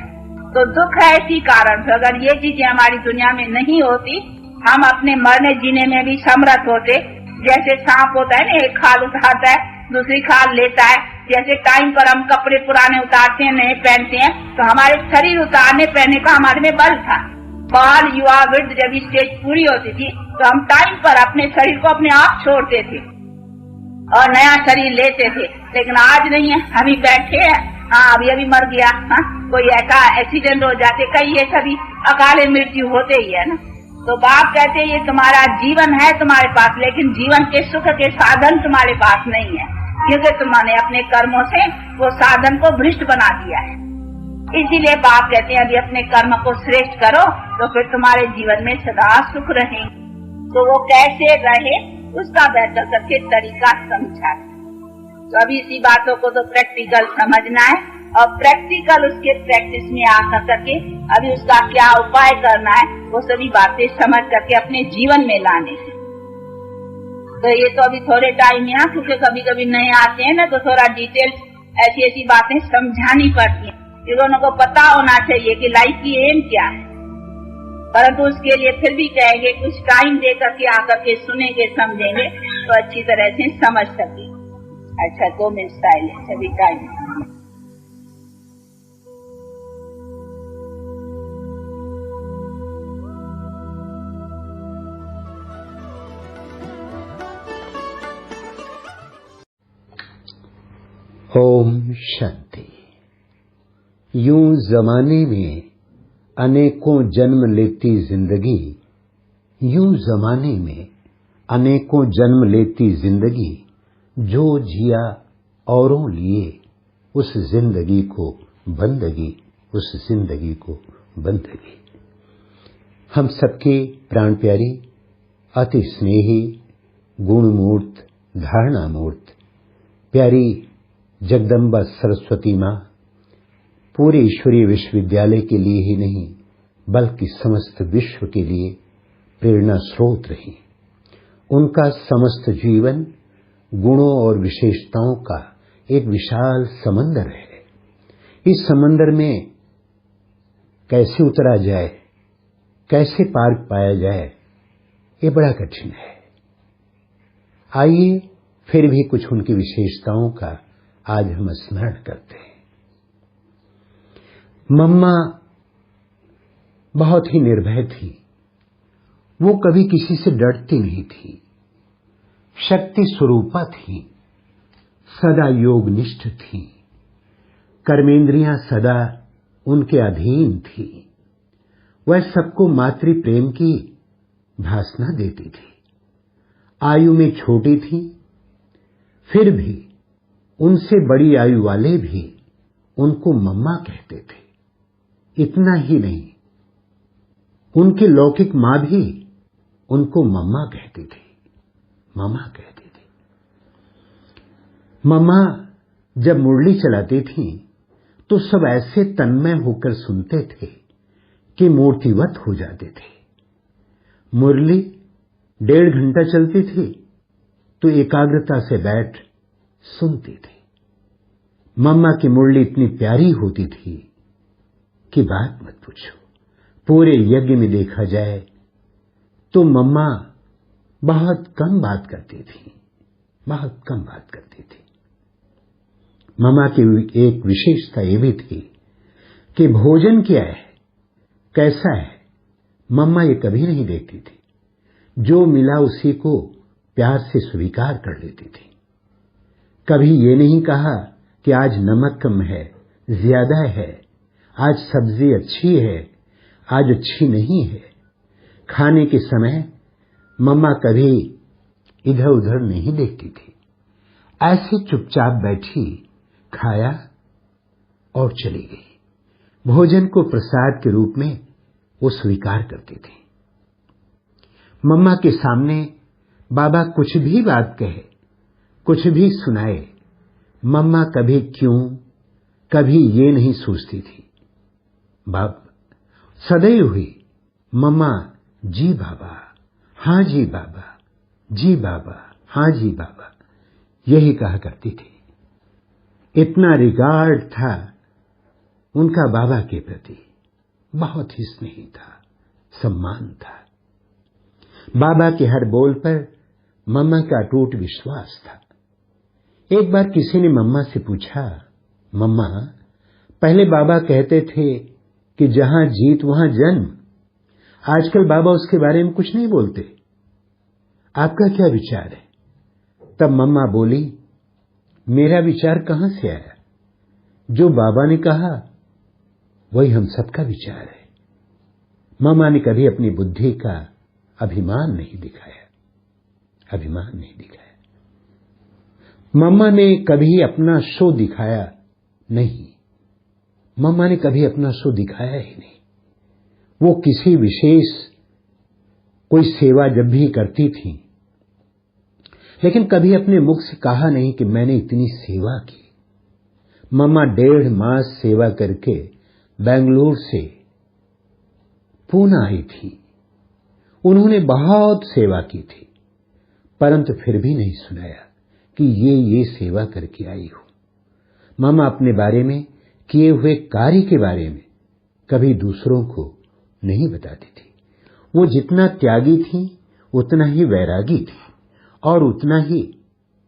तो दुख है इसी कारण से। अगर ये चीजें हमारी दुनिया में नहीं होती, हम अपने मरने जीने में भी समर्थ होते। जैसे सांप होता है ना, एक खाल उठाता है, दूसरी खाल लेता है। जैसे टाइम पर हम कपड़े पुराने उतारते हैं, नए पहनते हैं, तो हमारे शरीर उतारने पहनने का हमारे में बल था। बाल, युवा, वृद्ध जब स्टेज पूरी होती थी तो हम टाइम पर अपने शरीर को अपने आप छोड़ते थे और नया शरीर लेते थे। लेकिन आज नहीं है, अभी बैठे हैं, हाँ अभी मर गया, हाँ कोई ऐसा एक्सीडेंट हो जाते, कई ये सभी अकाले मृत्यु होते ही है ना। तो बाप कहते हैं ये तुम्हारा जीवन है तुम्हारे पास, लेकिन जीवन के सुख के साधन तुम्हारे पास नहीं है, क्योंकि तुमने अपने कर्मों से वो साधन को भ्रष्ट बना दिया है। इसीलिए बाप कहते हैं अभी अपने कर्म को श्रेष्ठ करो तो फिर तुम्हारे जीवन में सदा सुख रहे। तो वो कैसे रहे उसका बेहतर करके तरीका समझा। तो अभी इसी बातों को तो प्रैक्टिकल समझना है और प्रैक्टिकल उसके प्रैक्टिस में आकर करके अभी उसका क्या उपाय करना है वो सभी बातें समझ करके अपने जीवन में लाने हैं। तो ये तो अभी थोड़े टाइम यहाँ, क्योंकि कभी कभी नए आते हैं ना, तो थोड़ा डिटेल ऐसी ऐसी बातें समझानी पड़ती हैं, क्योंकि उनको पता होना चाहिए कि लाइफ की एम क्या है। परंतु उसके लिए फिर भी कहेंगे कुछ टाइम दे करके आकर के सुनेंगे, समझेंगे तो अच्छी तरह से समझ सके। अच्छा, 2 मिनट साइलेंस अभी टाइम। ओम शांति। यूं जमाने में अनेकों जन्म लेती जिंदगी, यूं जमाने में अनेकों जन्म लेती जिंदगी, जो जिया औरों लिए उस जिंदगी को बंदगी, उस जिंदगी को बंदगी। हम सबके प्राण प्यारी, अति स्नेही, गुणमूर्त, धारणा मूर्त प्यारी जगदम्बा सरस्वती माँ पूरे ईश्वरीय विश्वविद्यालय के लिए ही नहीं बल्कि समस्त विश्व के लिए प्रेरणा स्रोत रही। उनका समस्त जीवन गुणों और विशेषताओं का एक विशाल समंदर है। इस समंदर में कैसे उतरा जाए, कैसे पार पाया जाए, ये बड़ा कठिन है। आइए फिर भी कुछ उनकी विशेषताओं का आज हम स्मरण करते हैं। मम्मा बहुत ही निर्भय थी। वो कभी किसी से डरती नहीं थी। शक्ति स्वरूपा थी, सदा योगनिष्ठ थी। कर्मेंद्रियां सदा उनके अधीन थी। वह सबको मातृ प्रेम की भासना देती थी। आयु में छोटी थी, फिर भी उनसे बड़ी आयु वाले भी उनको मम्मा कहते थे। इतना ही नहीं, उनकी लौकिक मां भी उनको मम्मा कहती थी, मम्मा कहती थी। मम्मा जब मुरली चलाती थी तो सब ऐसे तन्मय होकर सुनते थे कि मूर्तिवत हो जाते थे। मुरली 1.5 घंटा चलती थी तो एकाग्रता से बैठ सुनती थी। मम्मा की मुरली इतनी प्यारी होती थी कि बात मत पूछो। पूरे यज्ञ में देखा जाए तो मम्मा बहुत कम बात करती थी, बहुत कम बात करती थी। मम्मा की एक विशेषता ये भी थी कि भोजन क्या है, कैसा है, मम्मा ये कभी नहीं देखती थी। जो मिला उसी को प्यार से स्वीकार कर लेती थी। कभी ये नहीं कहा कि आज नमक कम है, ज्यादा है, आज सब्जी अच्छी है, आज अच्छी नहीं है। खाने के समय मम्मा कभी इधर उधर नहीं देखती थी। ऐसे चुपचाप बैठी, खाया और चली गई। भोजन को प्रसाद के रूप में वो स्वीकार करती थी। मम्मा के सामने बाबा कुछ भी बात कहे, कुछ भी सुनाए, मम्मा कभी क्यों, कभी ये नहीं सोचती थी। बाप सदैव हुई मम्मा जी बाबा, हाँ जी बाबा, जी बाबा, हाँ जी बाबा, यही कहा करती थी। इतना रिगार्ड था उनका बाबा के प्रति, बहुत ही स्नेही था, सम्मान था। बाबा के हर बोल पर मम्मा का अटूट विश्वास था। एक बार किसी ने मम्मा से पूछा, मम्मा पहले बाबा कहते थे कि जहां जीत वहां जन्म, आजकल बाबा उसके बारे में कुछ नहीं बोलते, आपका क्या विचार है? तब मम्मा बोली, मेरा विचार कहां से आया? जो बाबा ने कहा वही हम सबका विचार है। मम्मा ने कभी अपनी बुद्धि का अभिमान नहीं दिखाया, अभिमान नहीं दिखाया। मम्मा ने कभी अपना शो दिखाया नहीं, मम्मा ने कभी अपना शो दिखाया ही नहीं। वो किसी विशेष कोई सेवा जब भी करती थी, लेकिन कभी अपने मुख से कहा नहीं कि मैंने इतनी सेवा की। मम्मा 1.5 मास सेवा करके बेंगलुरु से पूना आई थी। उन्होंने बहुत सेवा की थी, परंतु फिर भी नहीं सुनाया कि ये सेवा करके आई हो। मम्मा अपने बारे में किए हुए कार्य के बारे में कभी दूसरों को नहीं बताती थी। वो जितना त्यागी थी उतना ही वैरागी थी और उतना ही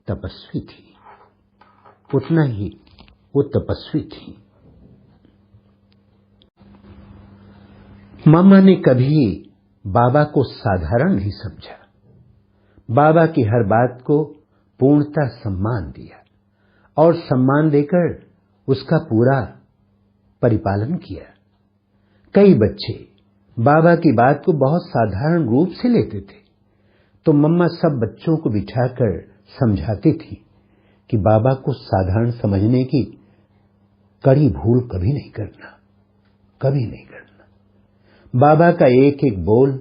तपस्वी थी, उतना ही वो तपस्वी थी। मम्मा ने कभी बाबा को साधारण नहीं समझा। बाबा की हर बात को पूर्णतः सम्मान दिया और सम्मान देकर उसका पूरा परिपालन किया। कई बच्चे बाबा की बात को बहुत साधारण रूप से लेते थे, तो मम्मा सब बच्चों को बिठाकर समझाती थी कि बाबा को साधारण समझने की कड़ी भूल कभी नहीं करना, कभी नहीं करना। बाबा का एक एक बोल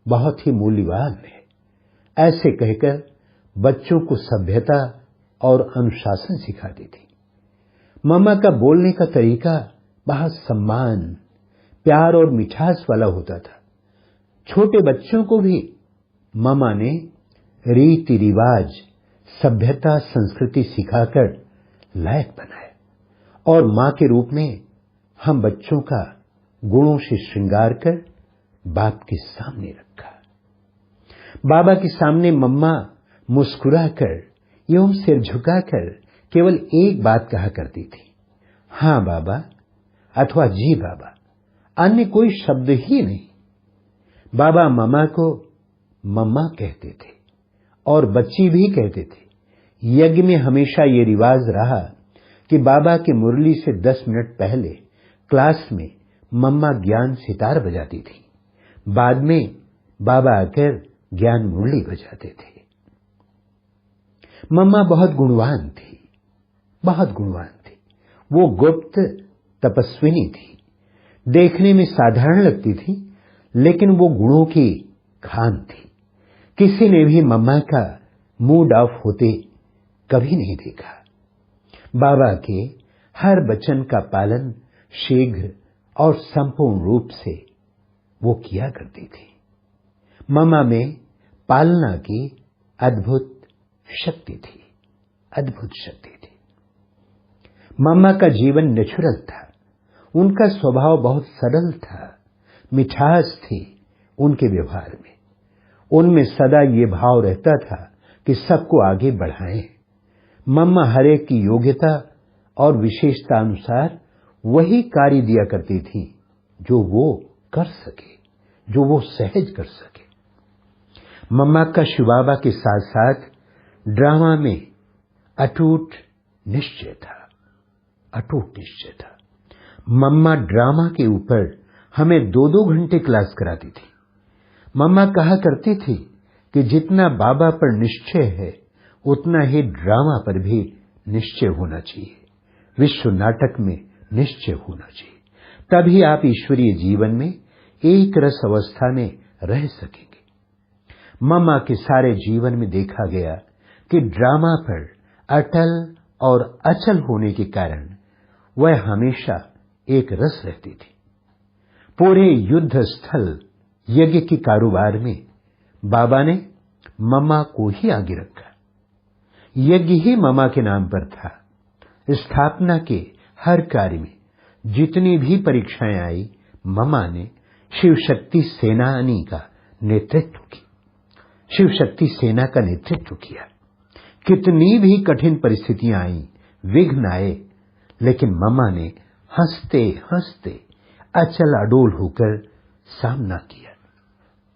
बहुत ही मूल्यवान है। ऐसे कहकर बच्चों को सभ्यता और अनुशासन सिखाती थी। मम्मा का बोलने का तरीका बहुत सम्मान, प्यार और मिठास वाला होता था। छोटे बच्चों को भी मम्मा ने रीति रिवाज, सभ्यता, संस्कृति सिखाकर लायक बनाया और मां के रूप में हम बच्चों का गुणों से श्रृंगार कर बाप के सामने रखा। बाबा के सामने मम्मा मुस्कुराकर एवं सिर झुकाकर केवल एक बात कहा करती थी, हाँ बाबा अथवा जी बाबा, अन्य कोई शब्द ही नहीं। बाबा मम्मा को मम्मा कहते थे और बच्ची भी कहते थे। यज्ञ में हमेशा ये रिवाज रहा कि बाबा की मुरली से 10 मिनट पहले क्लास में मम्मा ज्ञान सितार बजाती थी। बाद में बाबा आकर ज्ञान मुरली बजाते थे। मम्मा बहुत गुणवान थी, बहुत गुणवान थी। वो गुप्त तपस्विनी थी। देखने में साधारण लगती थी, लेकिन वो गुणों की खान थी। किसी ने भी मम्मा का मूड ऑफ होते कभी नहीं देखा। बाबा के हर वचन का पालन शीघ्र और संपूर्ण रूप से वो किया करती थी। मम्मा में पालना की अद्भुत शक्ति थी, अद्भुत शक्ति थी। मम्मा का जीवन नेचुरल था। उनका स्वभाव बहुत सरल था, मिठास थी उनके व्यवहार में। उनमें सदा ये भाव रहता था कि सबको आगे बढ़ाएं। मम्मा हरेक की योग्यता और विशेषता अनुसार वही कार्य दिया करती थी जो वो कर सके, जो वो सहज कर सके। मम्मा का शिव बाबा के साथ साथ ड्रामा में अटूट निश्चय था, अटूट निश्चय था। मम्मा ड्रामा के ऊपर हमें 2-2 घंटे क्लास कराती थी। मम्मा कहा करती थी कि जितना बाबा पर निश्चय है उतना ही ड्रामा पर भी निश्चय होना चाहिए, विश्व नाटक में निश्चय होना चाहिए। तभी आप ईश्वरीय जीवन में एक रस अवस्था में रह सकेंगे। मम्मा के सारे जीवन में देखा गया कि ड्रामा पर अटल और अचल होने के कारण वह हमेशा एक रस रहती थी। पूरे युद्ध स्थल यज्ञ के कारोबार में बाबा ने मम्मा को ही आगे रखा। यज्ञ ही मम्मा के नाम पर था। स्थापना के हर कार्य में जितनी भी परीक्षाएं आई, मम्मा ने शिव शक्ति सेनानी का नेतृत्व किया, शिव शक्ति सेना का नेतृत्व किया। कितनी भी कठिन परिस्थितियां आई, विघ्न आए, लेकिन मम्मा ने हंसते हंसते अचल अडोल होकर सामना किया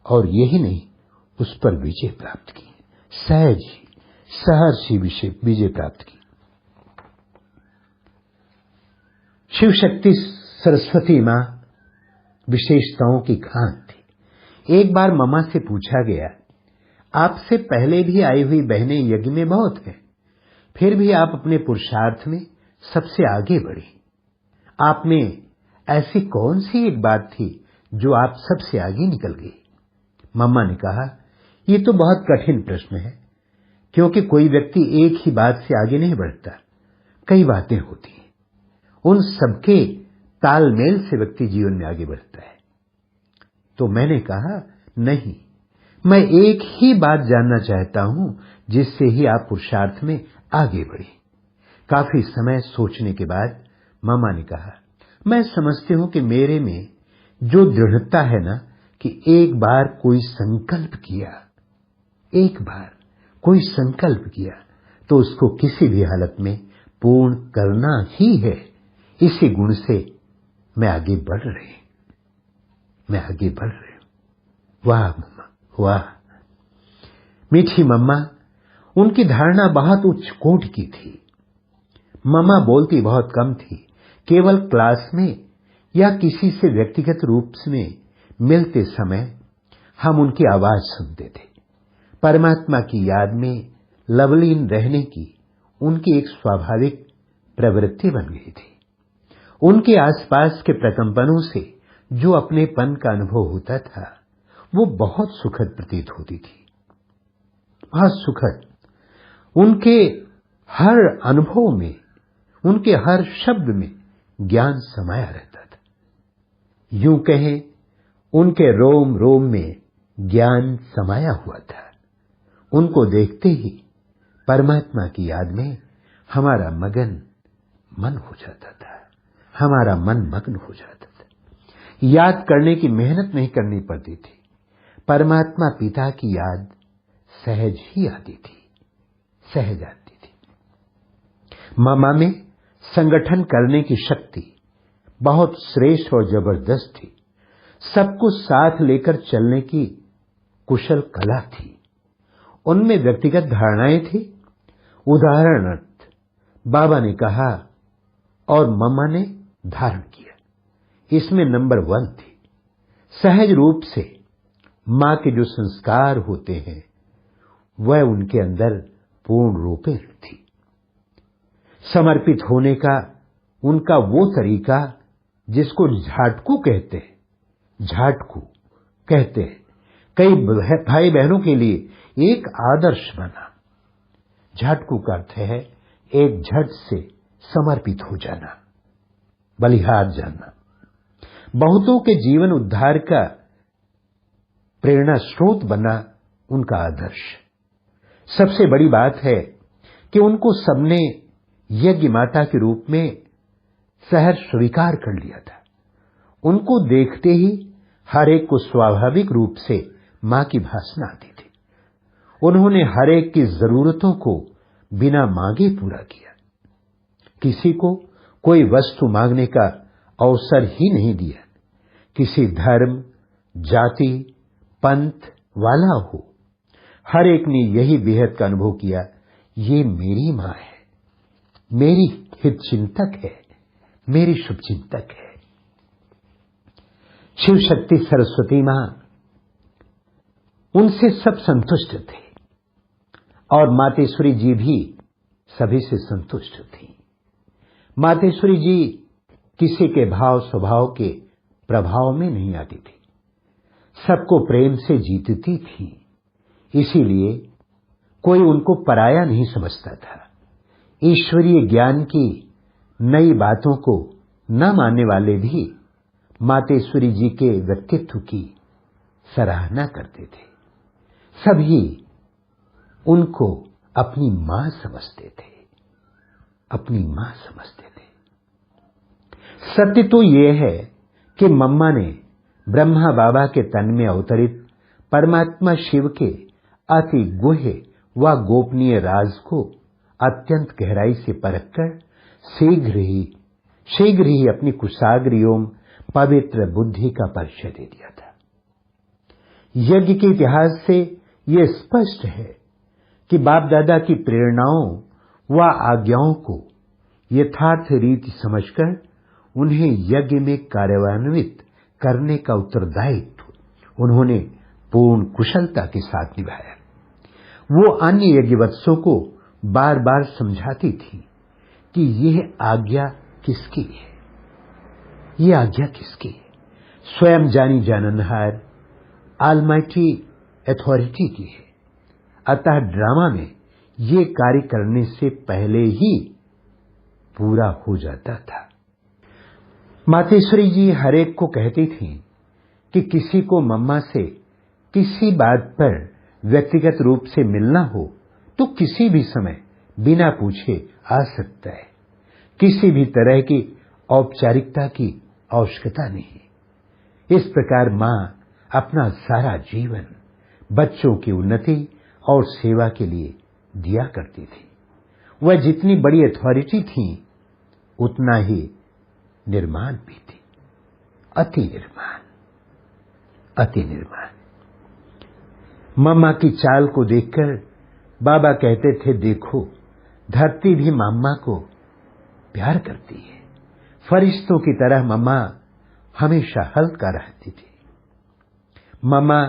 और यही नहीं, उस पर विजय प्राप्त की, सहज ही विजय प्राप्त की। शिव शक्ति सरस्वती मां विशेषताओं की खान थी। एक बार मम्मा से पूछा गया, आपसे पहले भी आई हुई बहनें यज्ञ में बहुत हैं, फिर भी आप अपने पुरुषार्थ में सबसे आगे बढ़ी। आप में ऐसी कौन सी एक बात थी जो आप सबसे आगे निकल गई? मम्मा ने कहा, ये तो बहुत कठिन प्रश्न है, क्योंकि कोई व्यक्ति एक ही बात से आगे नहीं बढ़ता, कई बातें होती हैं। उन सबके तालमेल से व्यक्ति जीवन में आगे बढ़ता है। तो मैंने कहा, नहीं, मैं एक ही बात जानना चाहता हूं जिससे ही आप पुरुषार्थ में आगे बढ़े। काफी समय सोचने के बाद मामा ने कहा, मैं समझती हूं कि मेरे में जो दृढ़ता है ना कि एक बार कोई संकल्प किया तो उसको किसी भी हालत में पूर्ण करना ही है। इसी गुण से मैं आगे बढ़ रही हूं। वाह मम्मा, वाह। मीठी मम्मा, उनकी धारणा बहुत उच्च कोटि की थी। मम्मा बोलती बहुत कम थी। केवल क्लास में या किसी से व्यक्तिगत रूप में मिलते समय हम उनकी आवाज सुनते थे। परमात्मा की याद में लवलीन रहने की उनकी एक स्वाभाविक प्रवृत्ति बन गई थी। उनके आसपास के प्रकंपनों से जो अपनेपन का अनुभव होता था वो बहुत सुखद प्रतीत होती थी, बहुत सुखद। उनके हर अनुभव में, उनके हर शब्द में ज्ञान समाया रहता था। यूं कहें, उनके रोम रोम में ज्ञान समाया हुआ था। उनको देखते ही परमात्मा की याद में हमारा मन मग्न हो जाता था। याद करने की मेहनत नहीं करनी पड़ती थी। परमात्मा पिता की याद सहज आती थी। मामा में संगठन करने की शक्ति बहुत श्रेष्ठ और जबरदस्त थी। सबको साथ लेकर चलने की कुशल कला थी। उनमें व्यक्तिगत धारणाएं थी। उदाहरणार्थ बाबा ने कहा और मम्मा ने धारण किया, इसमें नंबर 1 थी। सहज रूप से मां के जो संस्कार होते हैं वह उनके अंदर पूर्ण रूपेण थी। समर्पित होने का उनका वो तरीका जिसको झाटकू कहते हैं, कई भाई बहनों के लिए एक आदर्श बना। झाटकू का अर्थ है एक झट से समर्पित हो जाना, बलिहार जाना। बहुतों के जीवन उद्धार का प्रेरणा स्रोत बना उनका आदर्श। सबसे बड़ी बात है कि उनको सबने यज्ञ माता के रूप में सहर्ष स्वीकार कर लिया था। उनको देखते ही हर एक को स्वाभाविक रूप से मां की भासना आती थी। उन्होंने हर एक की जरूरतों को बिना मांगे पूरा किया। किसी को कोई वस्तु मांगने का अवसर ही नहीं दिया। किसी धर्म, जाति, पंथ वाला हो, हर एक ने यही बेहद का अनुभव किया, ये मेरी मां है, मेरी हित चिंतक है, मेरी शुभ चिंतक है। शिव शक्ति सरस्वती मां, उनसे सब संतुष्ट थे और मातेश्वरी जी भी सभी से संतुष्ट थी। मातेश्वरी जी किसी के भाव स्वभाव के प्रभाव में नहीं आती थी। सबको प्रेम से जीतती थी। इसीलिए कोई उनको पराया नहीं समझता था। ईश्वरीय ज्ञान की नई बातों को न मानने वाले भी मातेश्वरी जी के व्यक्तित्व की सराहना करते थे। सभी उनको अपनी मां समझते थे। सत्य तो यह है कि मम्मा ने ब्रह्मा बाबा के तन में अवतरित परमात्मा शिव के अति गुह्य व गोपनीय राज को अत्यंत गहराई से परखकर शीघ्र ही अपनी कुशाग्र एवं पवित्र बुद्धि का परिचय दे दिया था। यज्ञ के इतिहास से यह स्पष्ट है कि बाप दादा की प्रेरणाओं व आज्ञाओं को यथार्थ रीति समझकर उन्हें यज्ञ में कार्यान्वित करने का उत्तरदायित्व उन्होंने पूर्ण कुशलता के साथ निभाया। वो अन्य यज्ञवत्सों को बार बार समझाती थी कि यह आज्ञा किसकी है, ये आज्ञा किसकी है। स्वयं जानी जाननहार ऑलमाइटी अथॉरिटी की है। अतः ड्रामा में ये कार्य करने से पहले ही पूरा हो जाता था। मातेश्वरी जी हर एक को कहती थी कि किसी को मम्मा से किसी बात पर व्यक्तिगत रूप से मिलना हो तो किसी भी समय बिना पूछे आ सकता है। किसी भी तरह की औपचारिकता की आवश्यकता नहीं। इस प्रकार मां अपना सारा जीवन बच्चों की उन्नति और सेवा के लिए दिया करती थी। वह जितनी बड़ी अथॉरिटी थी उतना ही निर्माण भी थी। अति निर्माण, अति निर्माण। मम्मा की चाल को देखकर बाबा कहते थे, देखो धरती भी मम्मा को प्यार करती है। फरिश्तों की तरह मम्मा हमेशा हल्का रहती थी। मम्मा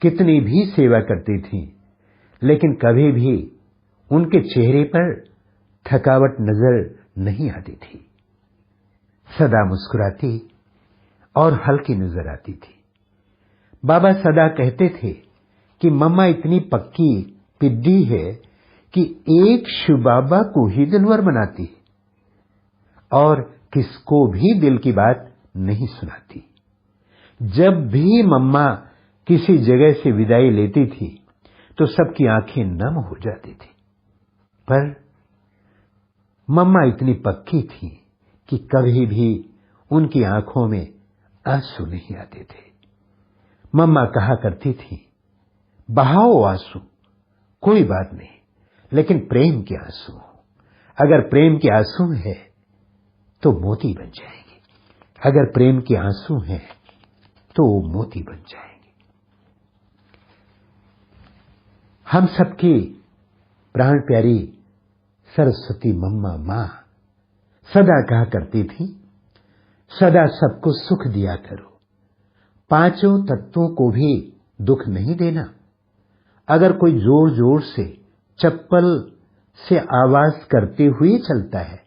कितनी भी सेवा करती थी, लेकिन कभी भी उनके चेहरे पर थकावट नजर नहीं आती थी। सदा मुस्कुराती और हल्की नजर आती थी। बाबा सदा कहते थे कि मम्मा इतनी पक्की पिद्दी है कि एक शिव बाबा को ही दिलवर बनाती और किसको भी दिल की बात नहीं सुनाती। जब भी मम्मा किसी जगह से विदाई लेती थी तो सबकी आंखें नम हो जाती थी। पर मम्मा इतनी पक्की थी कि कभी भी उनकी आंखों में आंसू नहीं आते थे। मम्मा कहा करती थी, बहाओ आंसू, कोई बात नहीं, लेकिन प्रेम के आंसू। अगर प्रेम के आंसू है तो मोती बन जाएंगे। अगर प्रेम के आंसू हैं तो मोती बन जाएंगे। हम सबकी प्राण प्यारी सरस्वती मम्मा मां सदा कहा करती थी, सदा सबको सुख दिया करो, पांचों तत्वों को भी दुख नहीं देना। अगर कोई जोर जोर से चप्पल से आवाज करते हुए चलता है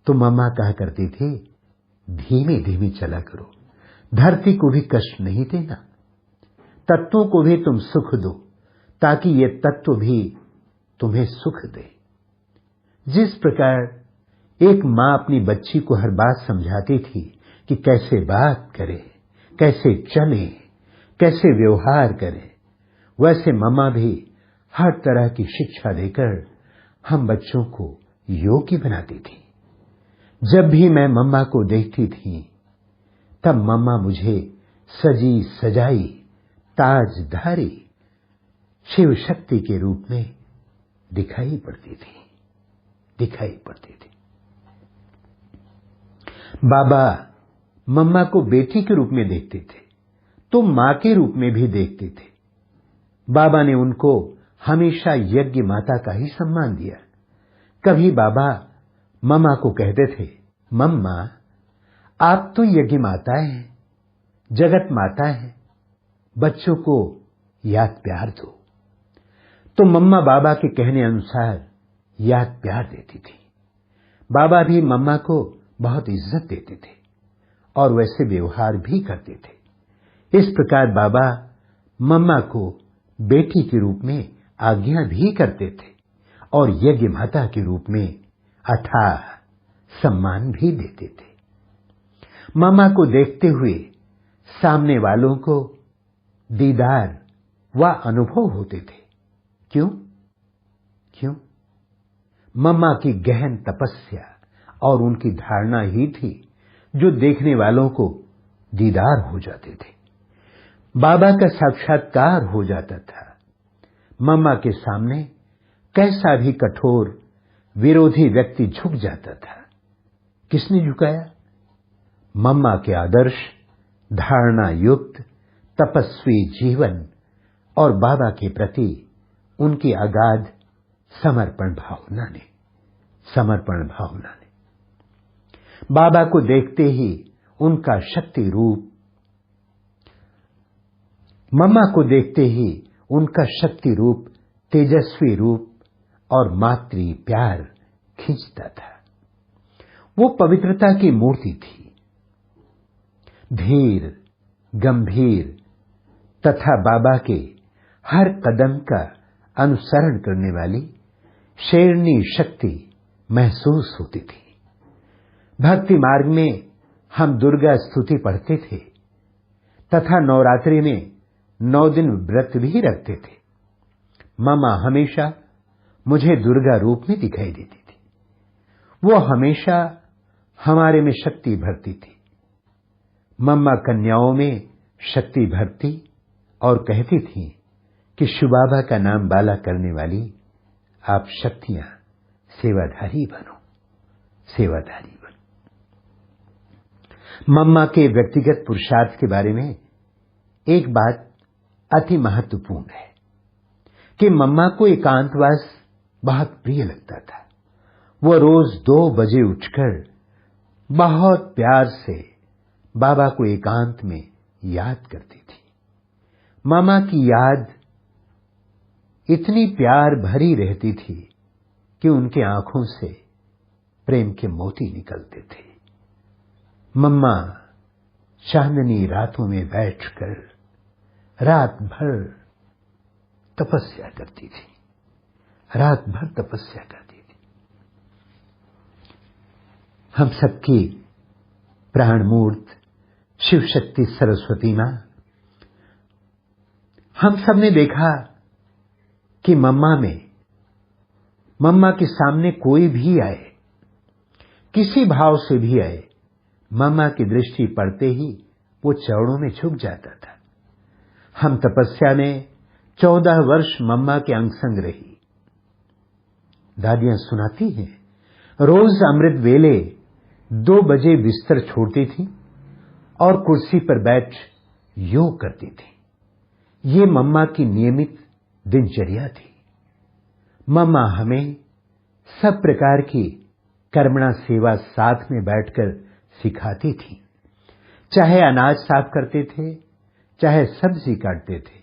तो मम्मा कहा करती थी, धीमे धीमे चला करो, धरती को भी कष्ट नहीं देना, तत्वों को भी तुम सुख दो ताकि ये तत्व भी तुम्हें सुख दे। जिस प्रकार एक मां अपनी बच्ची को हर बात समझाती थी कि कैसे बात करे, कैसे चले, कैसे व्यवहार करे, वैसे मम्मा भी हर तरह की शिक्षा देकर हम बच्चों को योग्य बनाती थी। जब भी मैं मम्मा को देखती थी तब मम्मा मुझे सजी सजाई ताजधारी शिव शक्ति के रूप में दिखाई पड़ती थी। बाबा मम्मा को बेटी के रूप में देखते थे तो मां के रूप में भी देखते थे। बाबा ने उनको हमेशा यज्ञ माता का ही सम्मान दिया। कभी बाबा मम्मा को कहते थे, मम्मा आप तो यज्ञ माता हैं, जगत माता हैं, बच्चों को याद प्यार दो। तो मम्मा बाबा के कहने अनुसार याद प्यार देती थी। बाबा भी मम्मा को बहुत इज्जत देते थे और वैसे व्यवहार भी करते थे। इस प्रकार बाबा मम्मा को बेटी के रूप में आज्ञा भी करते थे और यज्ञ माता के रूप में अथाह सम्मान भी देते थे। मम्मा को देखते हुए सामने वालों को दीदार व अनुभव होते थे। क्यों? मम्मा की गहन तपस्या और उनकी धारणा ही थी जो देखने वालों को दीदार हो जाते थे, बाबा का साक्षात्कार हो जाता था। मम्मा के सामने कैसा भी कठोर विरोधी व्यक्ति झुक जाता था। किसने झुकाया? मम्मा के आदर्श, धारणा युक्त तपस्वी जीवन और बाबा के प्रति उनकी अगाध समर्पण भावना ने। बाबा को देखते ही उनका शक्ति रूप, मम्मा को देखते ही उनका शक्ति रूप, तेजस्वी रूप और मातृ प्यार खींचता था। वो पवित्रता की मूर्ति थी, धीर, गंभीर तथा बाबा के हर कदम का अनुसरण करने वाली शेरनी शक्ति महसूस होती थी। भक्ति मार्ग में हम दुर्गा स्तुति पढ़ते थे तथा नवरात्रि में 9 दिन व्रत भी रखते थे। मामा हमेशा मुझे दुर्गा रूप में दिखाई देती थी। वो हमेशा हमारे में शक्ति भरती थी। मम्मा कन्याओं में शक्ति भरती और कहती थी कि शिव बाबा का नाम बाला करने वाली आप शक्तियां सेवाधारी बनो, सेवाधारी बनो। मम्मा के व्यक्तिगत पुरुषार्थ के बारे में एक बात अति महत्वपूर्ण है कि मम्मा को एकांतवास बहुत प्रिय लगता था। वो रोज 2 बजे उठकर बहुत प्यार से बाबा को एकांत में याद करती थी। मामा की याद इतनी प्यार भरी रहती थी कि उनकी आंखों से प्रेम के मोती निकलते थे। मम्मा चांदनी रातों में बैठकर रात भर तपस्या करती थी, रात भर तपस्या करती थी। हम सबकी प्राणमूर्त शिव शक्ति सरस्वती मां, हम सब ने देखा कि मम्मा के सामने कोई भी आए, किसी भाव से भी आए, मम्मा की दृष्टि पड़ते ही वो चरणों में झुक जाता था। हम तपस्या में 14 वर्ष मम्मा के अंग संग रही। दादियां सुनाती हैं, रोज अमृत वेले 2 बजे बिस्तर छोड़ती थी और कुर्सी पर बैठ योग करती थी। ये मम्मा की नियमित दिनचर्या थी। मम्मा हमें सब प्रकार की कर्मणा सेवा साथ में बैठकर सिखाती थी। चाहे अनाज साफ करते थे, चाहे सब्जी काटते थे,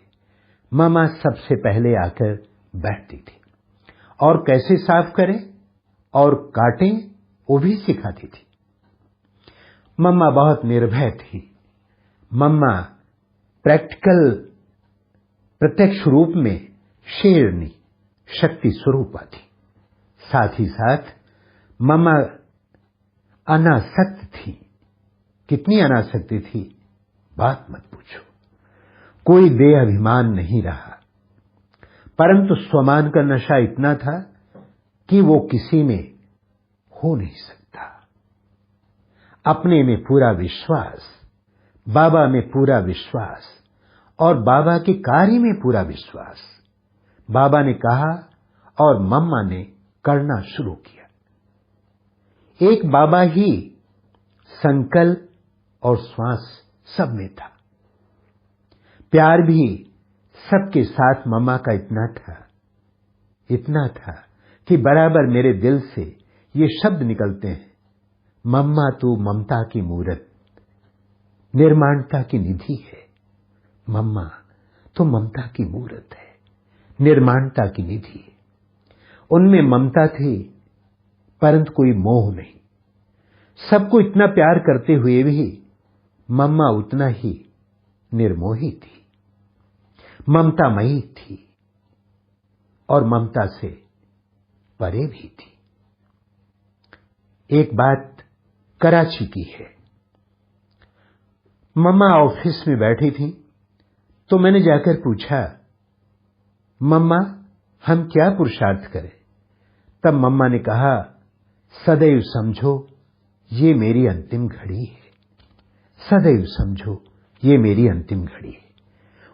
मम्मा सबसे पहले आकर बैठती थी और कैसे साफ करें और काटें वो भी सिखाती थी। मम्मा बहुत निर्भय थी। मम्मा प्रत्यक्ष रूप में शेरनी शक्ति स्वरूपा थी। साथ ही साथ मम्मा अनासक्त थी। कितनी अनासक्त थी, बात मत पूछो। कोई देह अभिमान नहीं रहा, परंतु स्वमान का नशा इतना था कि वो किसी में हो नहीं सकता। अपने में पूरा विश्वास, बाबा में पूरा विश्वास और बाबा के कार्य में पूरा विश्वास। बाबा ने कहा और मम्मा ने करना शुरू किया। एक बाबा ही संकल्प और श्वास सब में था। प्यार भी सबके साथ मम्मा का इतना था कि बराबर मेरे दिल से ये शब्द निकलते हैं, मम्मा तू ममता की मूरत, निर्माणता की निधि है। मम्मा तो ममता की मूरत है, निर्माणता की निधि है। उनमें ममता थी परंतु कोई मोह नहीं। सबको इतना प्यार करते हुए भी मम्मा उतना ही निर्मोही थी, ममतामयी थी और ममता से परे भी थी। एक बात कराची की है। मम्मा ऑफिस में बैठी थी तो मैंने जाकर पूछा, मम्मा हम क्या पुरुषार्थ करें? तब मम्मा ने कहा, सदैव समझो ये मेरी अंतिम घड़ी है। सदैव समझो ये मेरी अंतिम घड़ी है।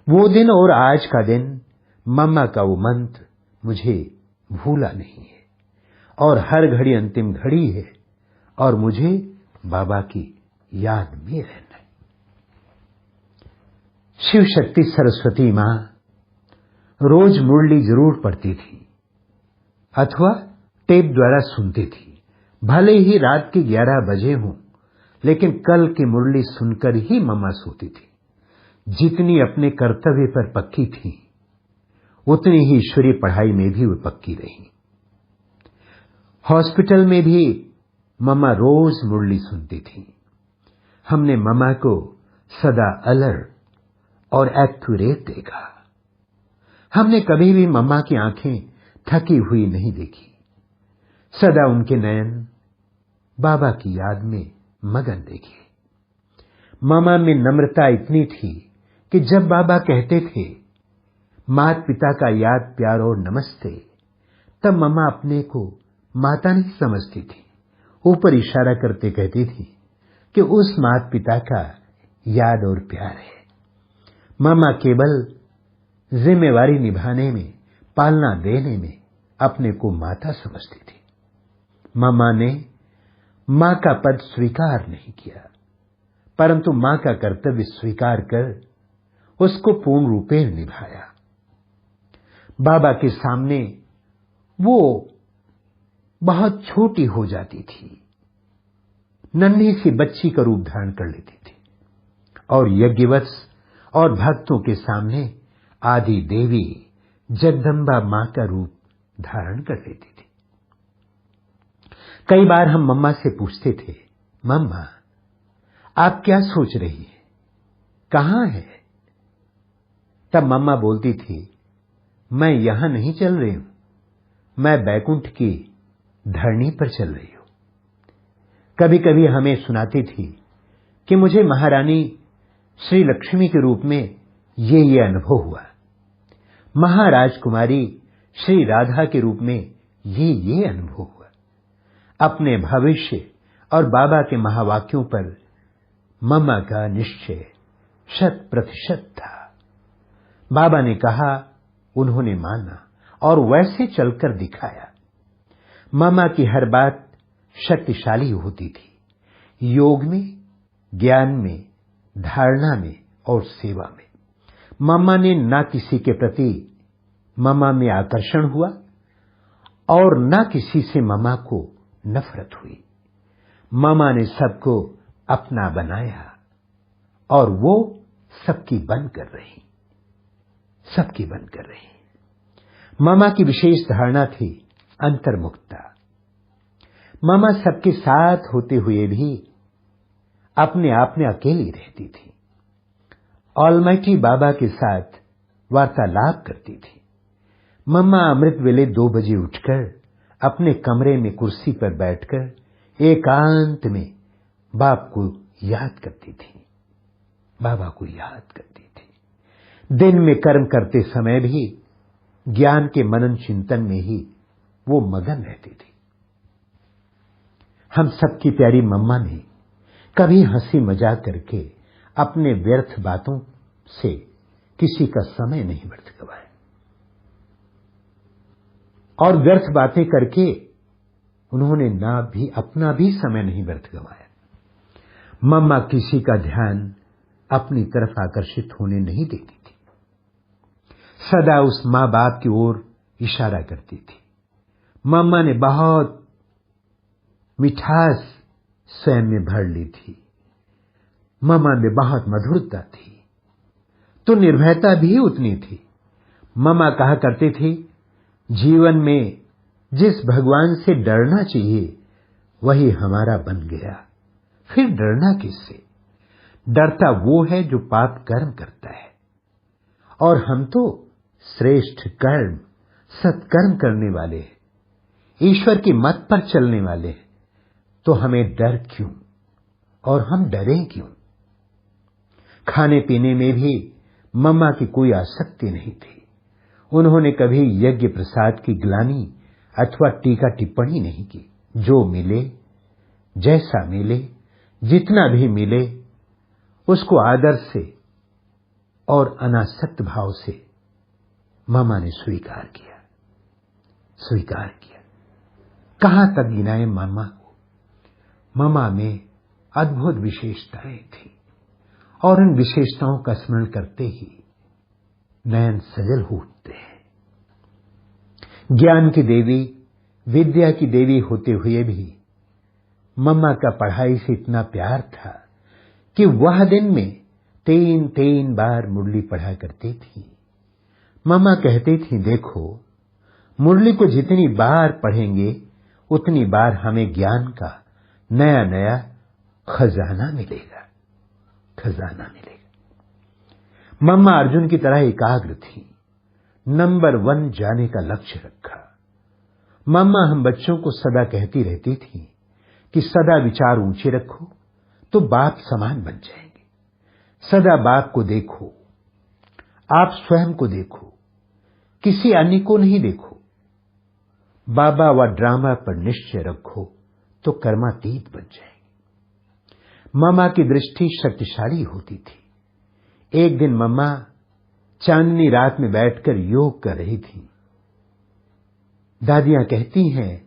वो दिन और आज का दिन, मम्मा का वो मंत्र मुझे भूला नहीं है और हर घड़ी अंतिम घड़ी है और मुझे बाबा की याद में रहना है। शिव शक्ति सरस्वती मां रोज मुरली जरूर पढ़ती थी अथवा टेप द्वारा सुनती थी। भले ही रात के 11 बजे हों, लेकिन कल की मुरली सुनकर ही मम्मा सोती थी। जितनी अपने कर्तव्य पर पक्की थी, उतनी ही ईश्वरीय पढ़ाई में भी वो पक्की रही। हॉस्पिटल में भी मम्मा रोज मुरली सुनती थी। हमने मम्मा को सदा अलर्ट और एक्यूरेट देखा। हमने कभी भी मम्मा की आंखें थकी हुई नहीं देखी। सदा उनके नयन बाबा की याद में मगन देखे। मम्मा में नम्रता इतनी थी कि जब बाबा कहते थे माता पिता का याद प्यार और नमस्ते, तब मम्मा अपने को माता नहीं समझती थी। ऊपर इशारा करते कहती थी कि उस माता पिता का याद और प्यार है। मम्मा केवल जिम्मेवारी निभाने में, पालना देने में अपने को माता समझती थी। मम्मा ने मां का पद स्वीकार नहीं किया, परंतु मां का कर्तव्य स्वीकार कर उसको पूर्ण रूपेण निभाया। बाबा के सामने वो बहुत छोटी हो जाती थी, नन्ही सी बच्ची का रूप धारण कर लेती थी और यज्ञवत्स और भक्तों के सामने आदि देवी जगदम्बा मां का रूप धारण कर लेती थी। कई बार हम मम्मा से पूछते थे, मम्मा आप क्या सोच रही हैं, कहां है? तब मम्मा बोलती थी, मैं यहां नहीं चल रही हूं, मैं बैकुंठ की धरनी पर चल रही हूं। कभी कभी हमें सुनाती थी कि मुझे महारानी श्री लक्ष्मी के रूप में ये अनुभव हुआ, महाराजकुमारी श्री राधा के रूप में ये अनुभव हुआ। अपने भविष्य और बाबा के महावाक्यों पर मम्मा का निश्चय 100% था। बाबा ने कहा, उन्होंने माना और वैसे चलकर दिखाया। मम्मा की हर बात शक्तिशाली होती थी, योग में, ज्ञान में, धारणा में और सेवा में। मम्मा ने ना किसी के प्रति मम्मा में आकर्षण हुआ और ना किसी से मम्मा को नफरत हुई। मम्मा ने सबको अपना बनाया और वो सबकी बन कर रही, सबकी बन कर रही। मम्मा की विशेष धारणा थी अंतर्मुखता। मम्मा सबके साथ होते हुए भी अपने आप में अकेली रहती थी। ऑलमाइटी बाबा के साथ वार्तालाप करती थी। मम्मा अमृत वेले 2 बजे उठकर अपने कमरे में कुर्सी पर बैठकर एकांत में बाप को याद करती थी, बाबा को याद करती थी। दिन में कर्म करते समय भी ज्ञान के मनन चिंतन में ही वो मगन रहती थी। हम सबकी प्यारी मम्मा ने कभी हंसी मजाक करके अपने व्यर्थ बातों से किसी का समय नहीं व्यर्थ गवाया और व्यर्थ बातें करके उन्होंने अपना भी समय नहीं व्यर्थ गवाया। मम्मा किसी का ध्यान अपनी तरफ आकर्षित होने नहीं देती थी, सदा उस मां बाप की ओर इशारा करती थी। मम्मा ने बहुत मिठास स्वयं में भर ली थी। मम्मा में बहुत मधुरता थी, तो निर्भयता भी उतनी थी। मम्मा कहा करते थे, जीवन में जिस भगवान से डरना चाहिए वही हमारा बन गया, फिर डरना किससे? डरता वो है जो पाप कर्म करता है, और हम तो श्रेष्ठ कर्म सत्कर्म करने वाले हैं, ईश्वर की मत पर चलने वाले हैं, तो हमें डर क्यों और हम डरें क्यों? खाने पीने में भी मम्मा की कोई आसक्ति नहीं थी। उन्होंने कभी यज्ञ प्रसाद की ग्लानि अथवा टीका टिप्पणी नहीं की। जो मिले, जैसा मिले, जितना भी मिले, उसको आदर से और अनासक्त भाव से मम्मा ने स्वीकार किया। कहां तक गिनाए मम्मा को? मम्मा में अद्भुत विशेषताएं थी और उन विशेषताओं का स्मरण करते ही नयन सजल हो उठते हैं। ज्ञान की देवी, विद्या की देवी होते हुए भी मम्मा का पढ़ाई से इतना प्यार था कि वह दिन में 3 बार मुरली पढ़ा करती थी। मम्मा कहती थी, देखो, मुरली को जितनी बार पढ़ेंगे उतनी बार हमें ज्ञान का नया नया खजाना मिलेगा। मम्मा अर्जुन की तरह एकाग्र थी, नंबर 1 जाने का लक्ष्य रखा। मम्मा हम बच्चों को सदा कहती रहती थी कि सदा विचार ऊंचे रखो तो बाप समान बन जाएंगे। सदा बाप को देखो, आप स्वयं को देखो, किसी अन्य को नहीं देखो। बाबा व ड्रामा पर निश्चय रखो तो कर्मातीत बन जाएगी। मम्मा की दृष्टि शक्तिशाली होती थी। एक दिन मम्मा चांदनी रात में बैठकर योग कर रही थी। दादियां कहती हैं,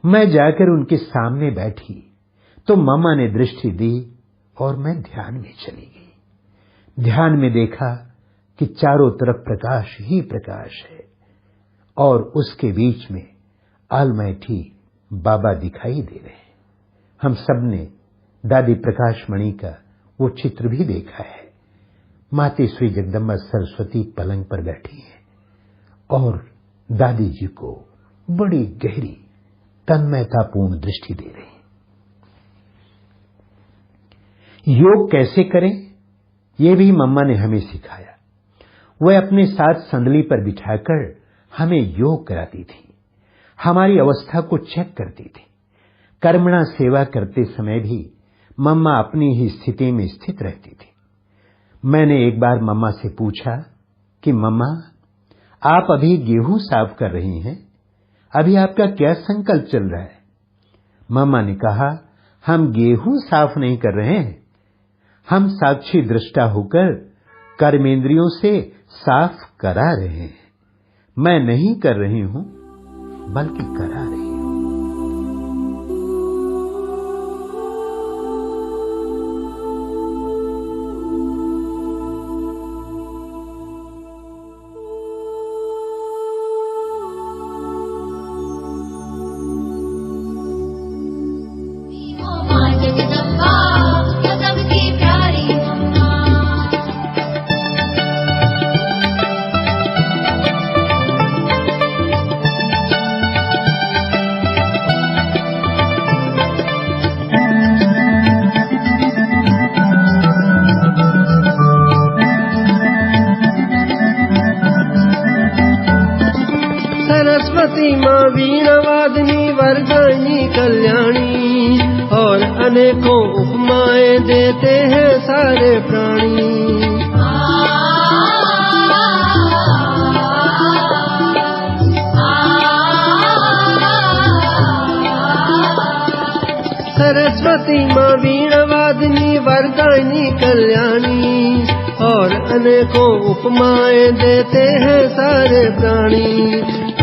मैं जाकर उनके सामने बैठी तो मम्मा ने दृष्टि दी और मैं ध्यान में चली गई। ध्यान में देखा कि चारों तरफ प्रकाश ही प्रकाश है और उसके बीच में अलमैठी बाबा दिखाई दे रहे हैं। हम सबने दादी प्रकाशमणि का वो चित्र भी देखा है। माता श्री जगदम्बा सरस्वती पलंग पर बैठी हैं और दादी जी को बड़ी गहरी तन्मयतापूर्ण दृष्टि दे रही हैं। योग कैसे करें, ये भी मम्मा ने हमें सिखाया। वह अपने साथ संदली पर बिठाकर हमें योग कराती थी, हमारी अवस्था को चेक करती थी। कर्मणा सेवा करते समय भी मम्मा अपनी ही स्थिति में स्थित रहती थी। मैंने एक बार मम्मा से पूछा कि मम्मा, आप अभी गेहूं साफ कर रही हैं, अभी आपका क्या संकल्प चल रहा है? मम्मा ने कहा, हम गेहूं साफ नहीं कर रहे हैं, हम साक्षी दृष्टा होकर कर्मेंद्रियों से साफ करा रहे हैं। मैं नहीं कर रही हूं बल्कि करा रही हूं। सरस्वती माँ वीणावादिनी वरदायिनी कल्याणी और अनेकों उपमाएं देते हैं सारे प्राणी। सरस्वती माँ वीणावादिनी वरदायिनी कल्याणी और अनेकों उपमाएं देते हैं सारे प्राणी।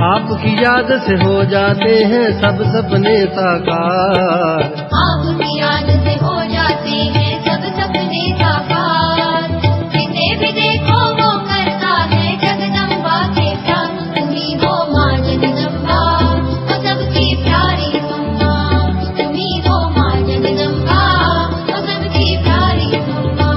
आपकी याद से हो जाते हैं सब सपने साकार। आपकी याद से हो जाते हैं सब सपने साकार। जिसे भी देखो वो करता है जगदम्बा से प्यार। तुम्ही हो माँ जगदम्बा, वो सबकी प्यारी मम्मा। तुम्ही हो माँ जगदम्बा, वो सबकी प्यारी मम्मा।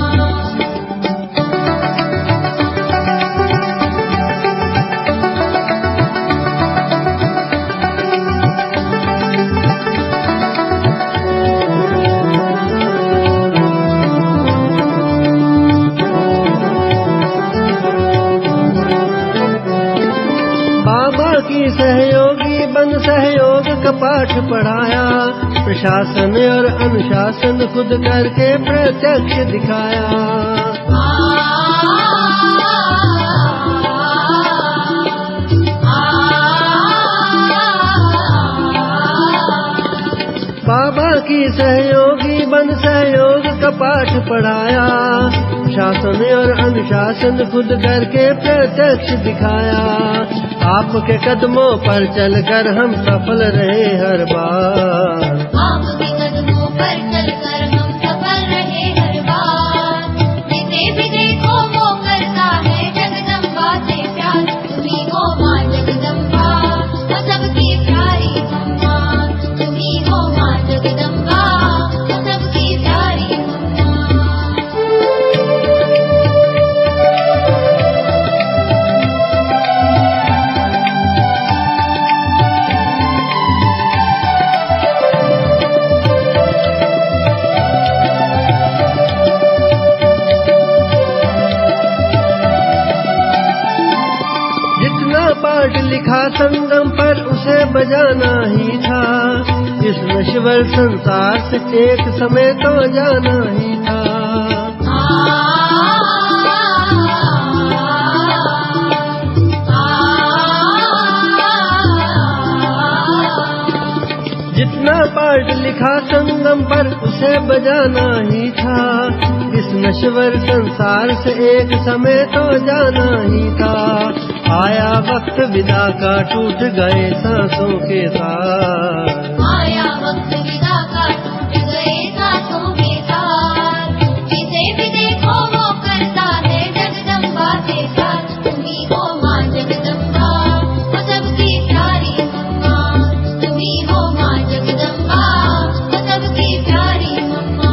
की सहयोगी बन सहयोग का पाठ पढ़ाया। प्रशासन और अनुशासन खुद करके प्रत्यक्ष दिखाया। बाबा की सहयोगी बन सहयोग का पाठ पढ़ाया। शासन और अनुशासन खुद करके प्रत्यक्ष दिखाया। आपके कदमों पर चलकर हम सफल रहे हर बार। आपके कदमों पर चलकर हम सफल रहे हर बार। जिसे भी देखो वो करता है जगदम्बा से प्यार। तुम्ही हो माँ जगदम्बा, वो सबकी प्यारी मम्मा। तुम्ही हो माँ जगदम्बा, वो सबकी प्यारी मम्मा। पाठ लिखा संगम पर उसे बजाना ही था। इस नश्वर संसार से एक समय तो जाना ही था। कार्ड लिखा संगम पर उसे बजाना ही था। इस नश्वर संसार से एक समय तो जाना ही था। आया वक्त विदा का, टूट गए सांसों के तार। आया वक्त विदा का, टूट गए सांसों के तार। जिसे भी देखो वो करता है जगदम्बा के साथ। तुम्ही हो माँ जगदम्बा, वो सबकी प्यारी मम्मा। तुम्ही हो माँ जगदम्बा, वो सबकी प्यारी मम्मा।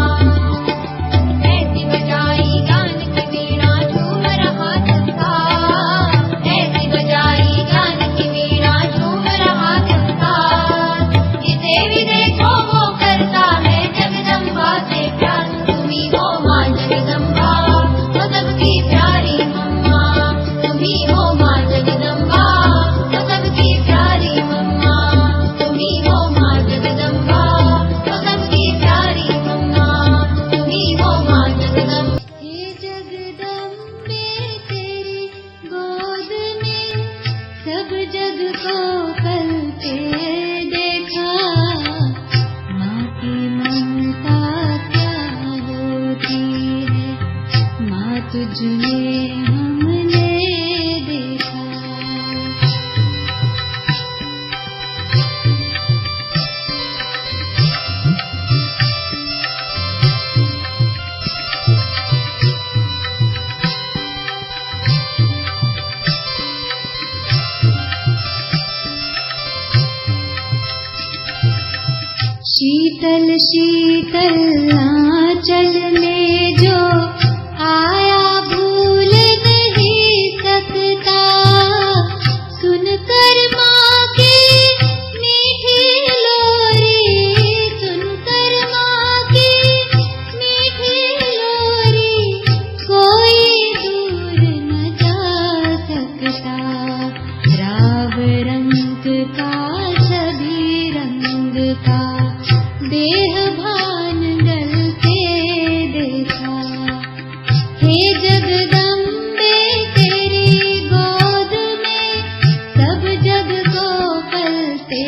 ऐसी बजाई गान की वीणा, झूम रहा संसार। ऐसी बजाई गान की वीणा, झूम रहा संसार। जिसे भी देखो वो करता है जगदम्बा से प्यार। तुम्ही हो माँ जगदम्बा, वो सबकी प्यारी मम्मा। तुम्ही हो माँ जगदम्बा, वो सबकी प्यारी मम्मा। तुम्ही हो माँ जगदम्बा, वो सबकी प्यारी मम्मा। तुम्ही हो माँ जगदम्बा। हे जगदम्बे तेरी गोद में सब जग को पलते देखा। माँ की ममता क्या होती है, माँ तुझ में हमने देखा। शीतल शीतल आंचल में जो आया भूल नहीं सकता। सुनकर माँ की मीठी लोरी, सुनकर माँ की मीठी लोरी, कोई दूर न जा सकता। राव रंग का सभी रंग का देह भान डलते देखा। हे जगदम्बे तेरी गोद में सब जग को पलते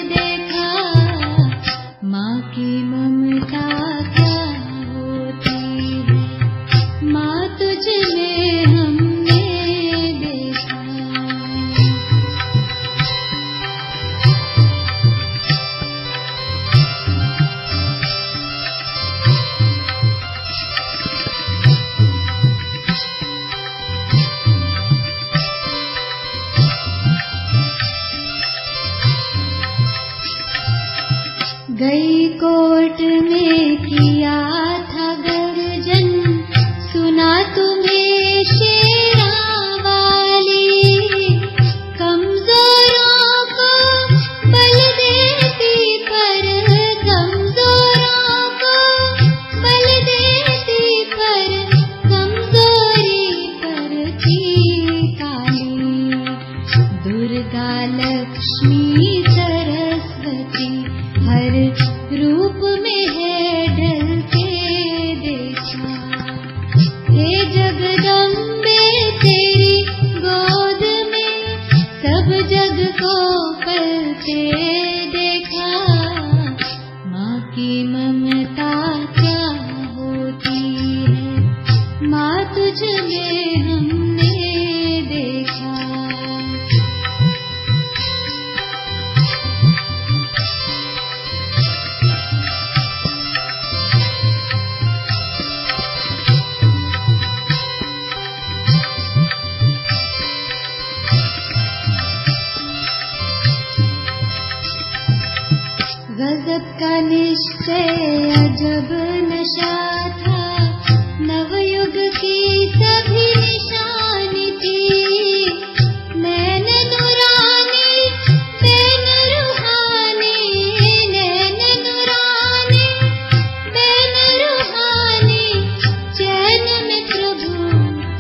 देखा। माँ की ममता क्या होती है, माँ तुझ में हमने देखा। गई कोर्ट में किया था गर्जन, सुना तुम्हें शेरा वाली। कमजोरों को बल देती पर, कमजोरों को बल देती पर, कमजोरी पर थी काली। दुर्गा लक्ष्मी सरस्वती हर रूप में है ढलते देखा। हे जगदम्बे तेरी गोद में सब जग को पलते देखा। माँ की ममता क्या होती है, माँ तुझ में हमने देखा। गजब का निश्चय अजब नशा था, नवयुग की सभी निशानी थी। नैन नुरानी बैन रूहानी, नैन नुरानी बैन रूहानी, चैन में प्रभु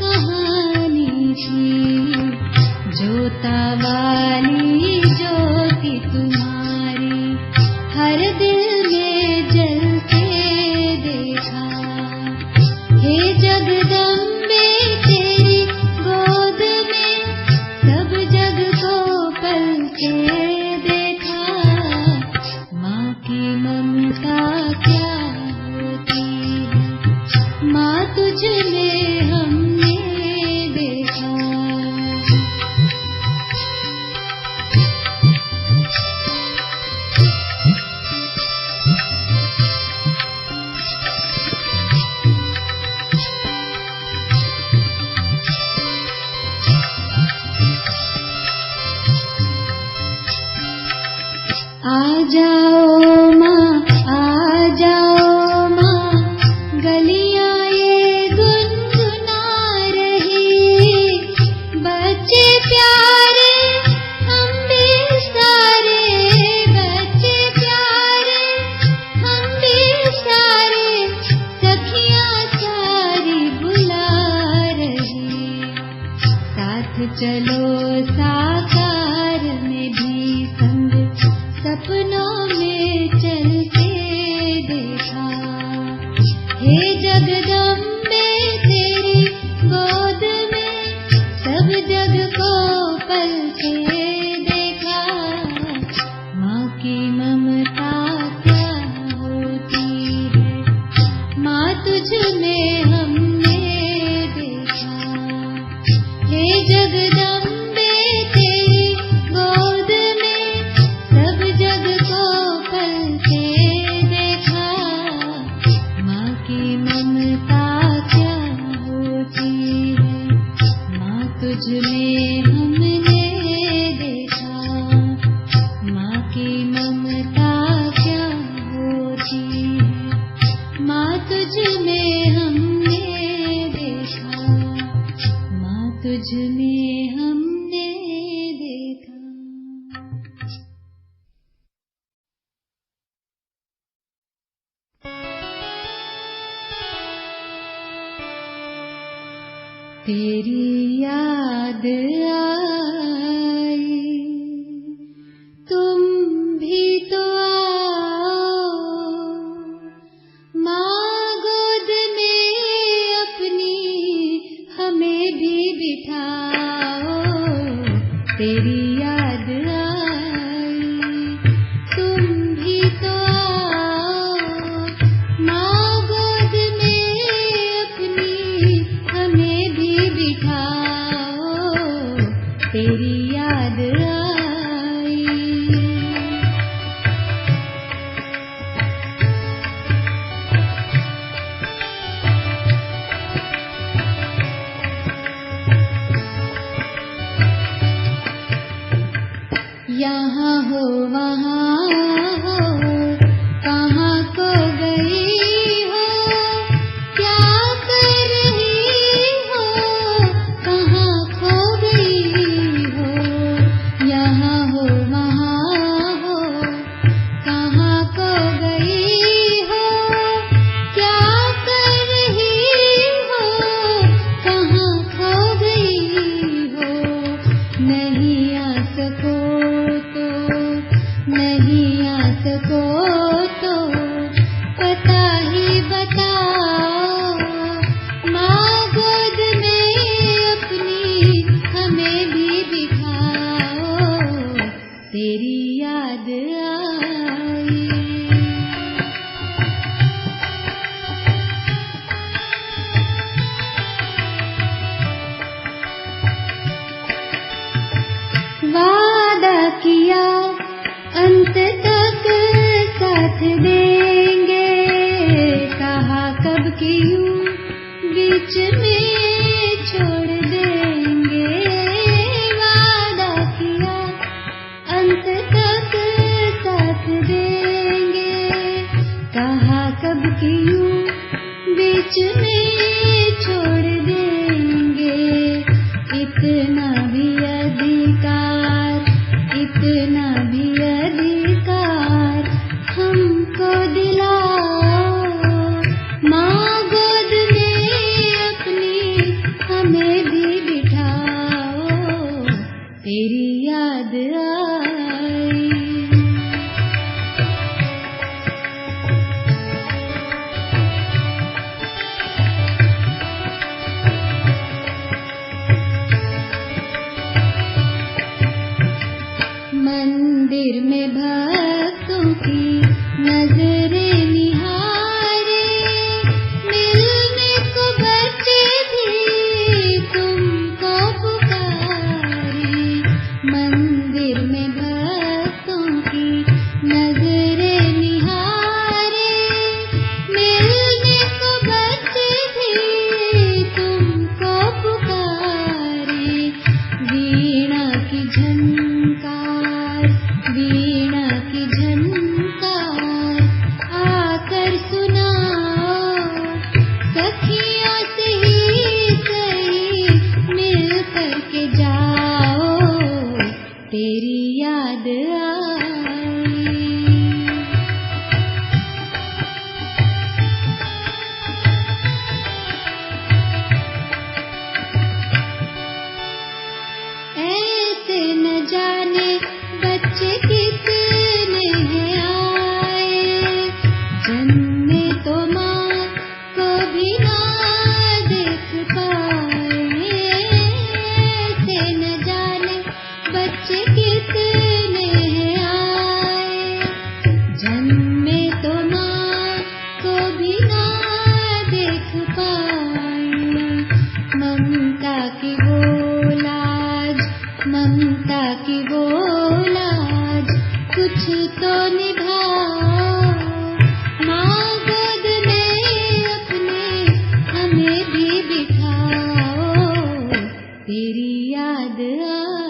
कहानी थी। जोता वाली ज्योति तुम्हारी हर दिल में जलते देखा। हे जगदम्बे तेरी गोद में सब जग को पलते देखा। माँ की जाओ माँ, आ जाओ माँ, गलियां ये गुनगुना रही। बच्चे प्यारे हम भी सारे, बच्चे प्यारे हम भी सारे, सखियां सारी बुला रही। साथ चलो साकार में भी संग, सपनों में चलते देखा। हे जगदम्बे तेरी गोद में सब जग को पलके देखा। माँ की ममता क्या होती है, माँ तुझ में हमने देखा। हे जगदम्बे तेरी गोद में सब जग को पलके देखा। माँ की ममता क्या होती है, माँ तुझ में हमने देखा। माँ की ममता क्या होती है, माँ तुझ में हमने देखा। माँ तुझ में हमने देखा। तेरी याद आई, तुम भी तो आओ, माँ गोद में अपनी हमें भी बिठाओ। तेरी याद आई, तुम भी तो आओ, माँ गोद में अपनी हमें भी बिठाओ। तेरी याद आई। यहाँ हो वहाँ हो, कहाँ को गई हो, क्या कर रही हो, कहाँ खो गई हो। यहाँ हो वहाँ हो, कहाँ को गई हो, क्या कर रही हो, कहाँ खो गई हो। नहीं आ सको तो, नहीं आ सको तो पता ही बताओ। माँ गोद में अपनी हमें भी बिठाओ। तेरी याद आई। वादा किया अंत तक साथ देंगे, कहा कब की यूं बीच में छोड़ देंगे। वादा किया अंत तक साथ देंगे, कहा कब की यूं बीच में छोड़ देंगे। इतना भी अधिकार, इतना भी अधिकार हमको दिलाओ। माँ गोद में अपनी बच्चे कितने हैं आए, जन्मे तो माँ को भी ना देख पाए, से न जाने बच्चे कितने हैं आए, जन्मे तो माँ को भी ना देख पाए। ममता की वो लाज, ममता की वो लाज, कुछ तो निभाओ, माँ गोद में अपने हमें भी बिठाओ, तेरी याद आई।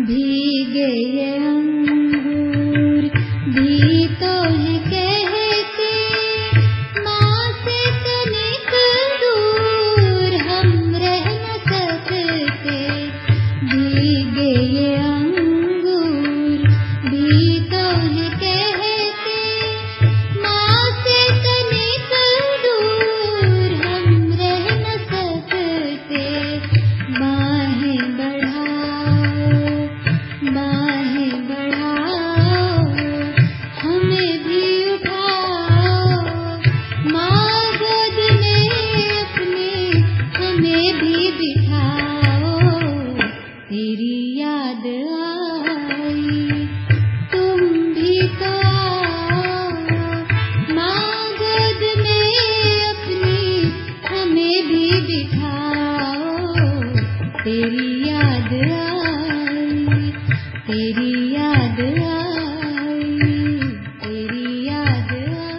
भीगे ये अंगूर भी तो है कहते, माँ से तनिक दूर हम रह न सकते। भीगे ये अंगूर भी तो है कहते, माँ से तनिक दूर हम रह न सकते। बाहें बढ़ाओ, बाहें बढ़ाओ, हमें भी उठाओ, माँ गोद में अपने हमें भी बिठाओ, तेरी याद आई। तुम भी तो आओ, माँ गोद में अपनी हमें भी बिठाओ, तेरी याद आई, तेरी याद आई, तेरी याद आई।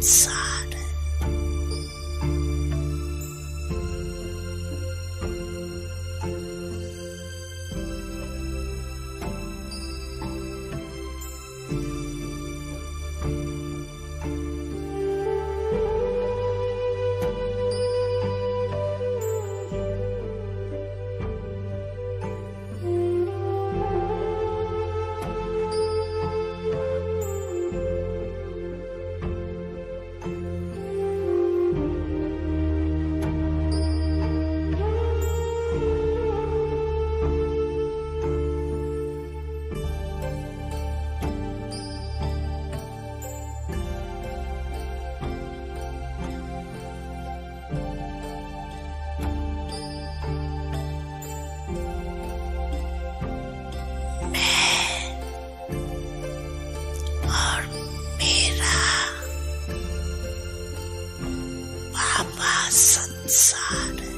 संसार। संसार।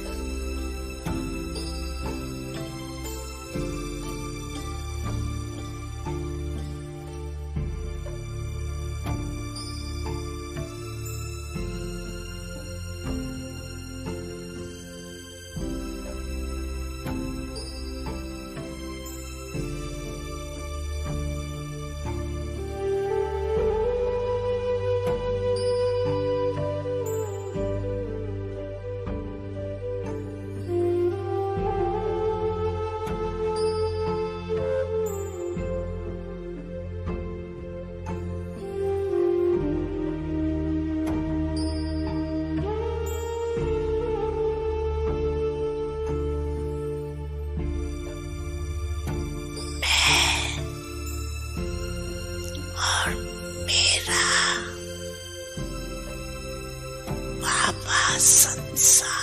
संसार।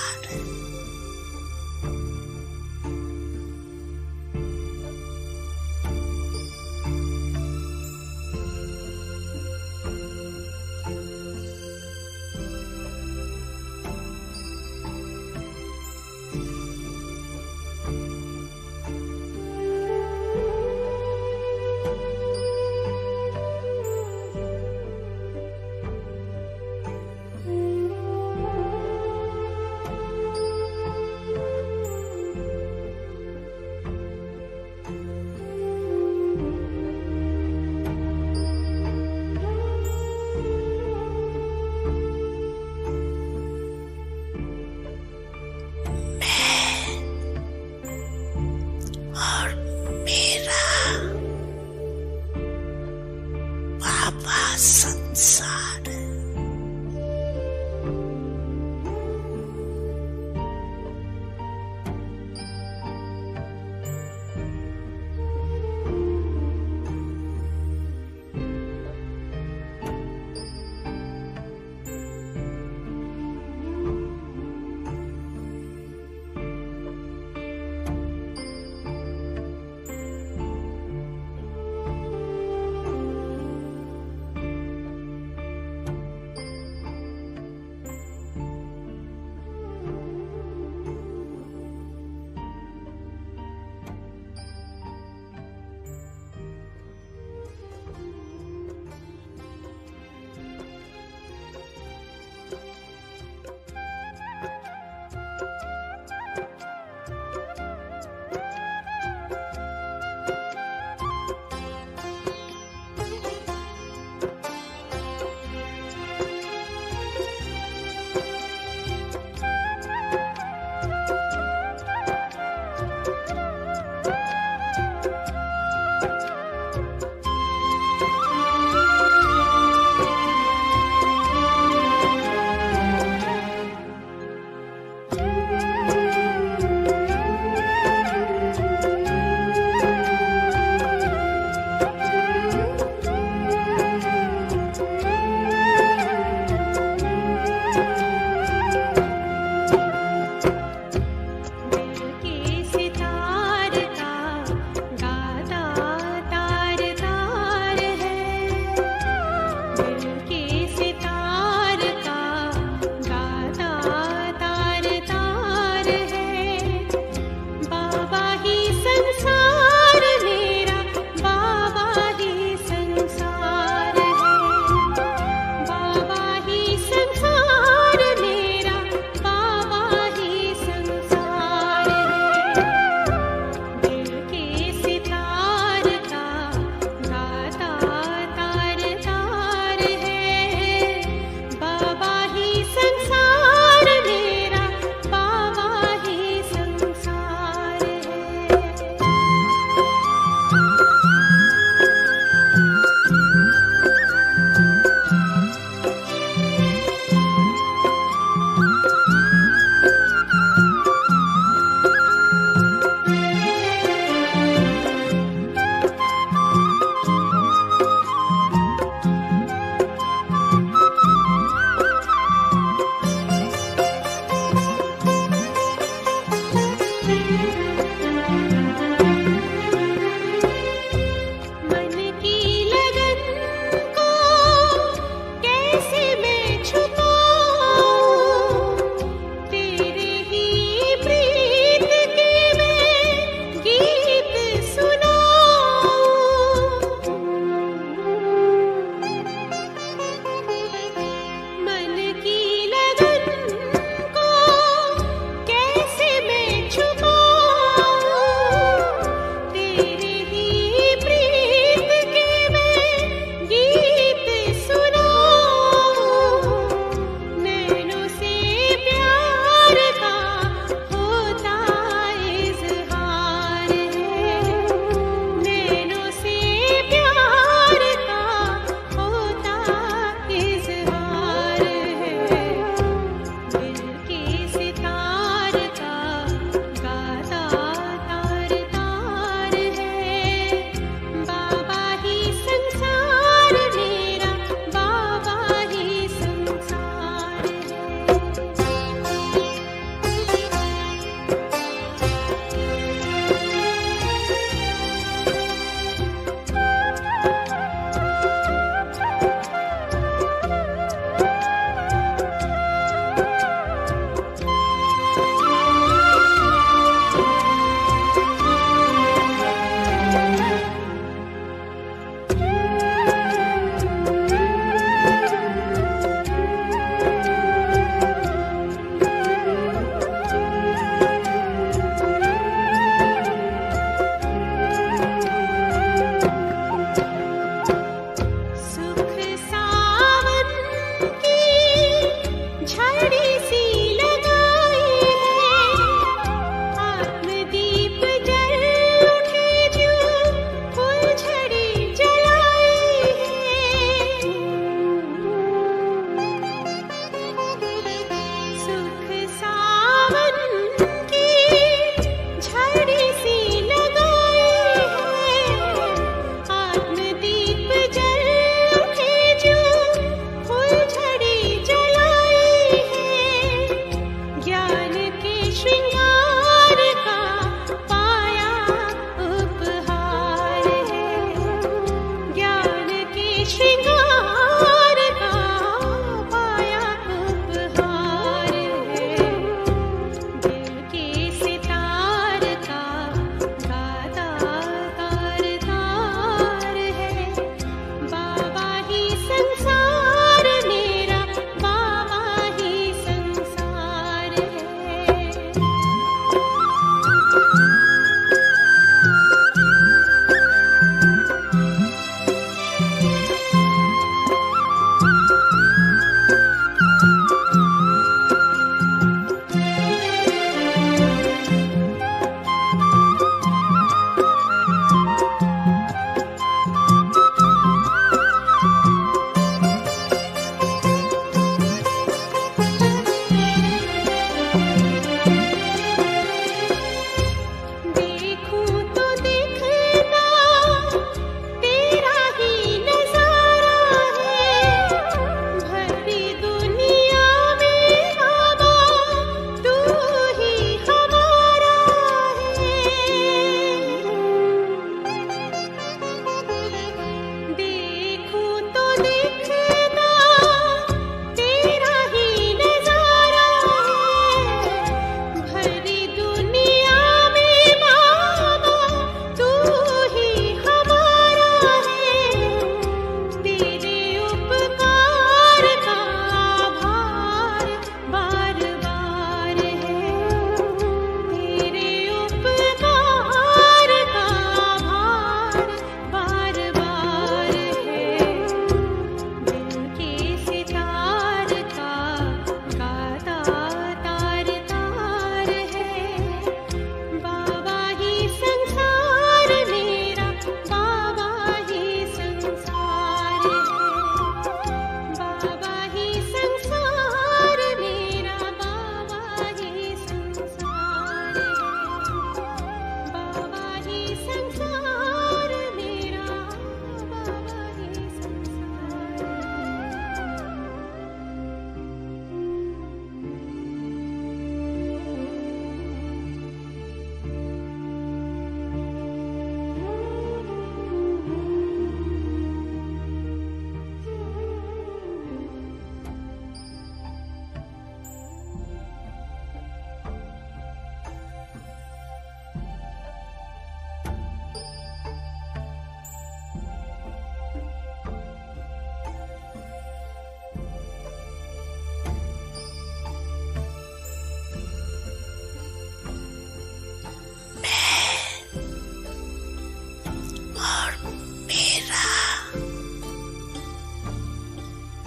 मेरा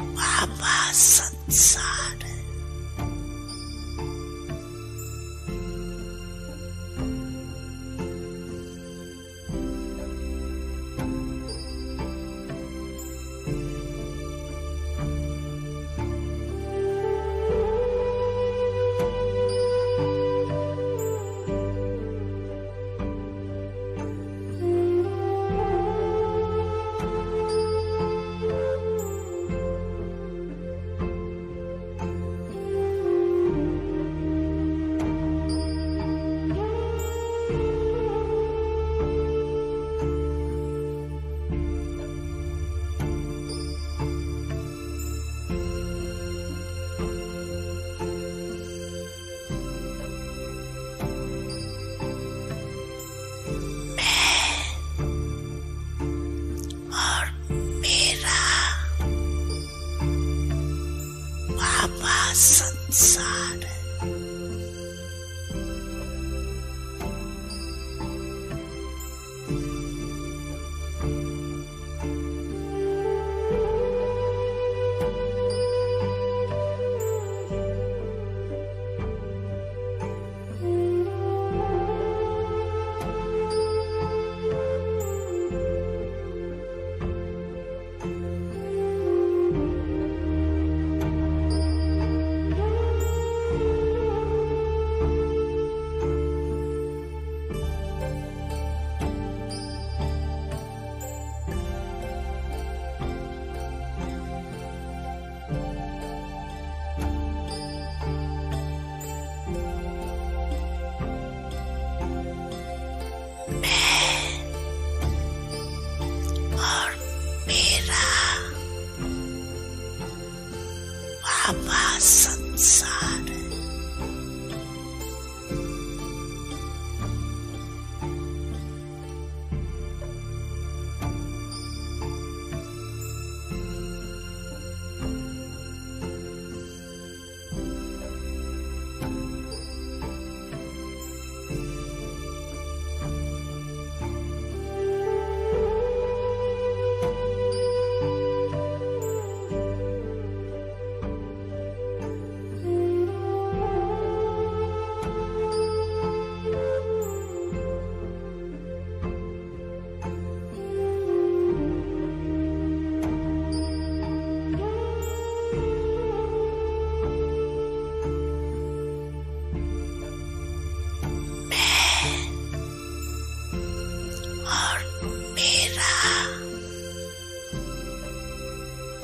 बाबा संसार है। संसार है। बाबा संसार है।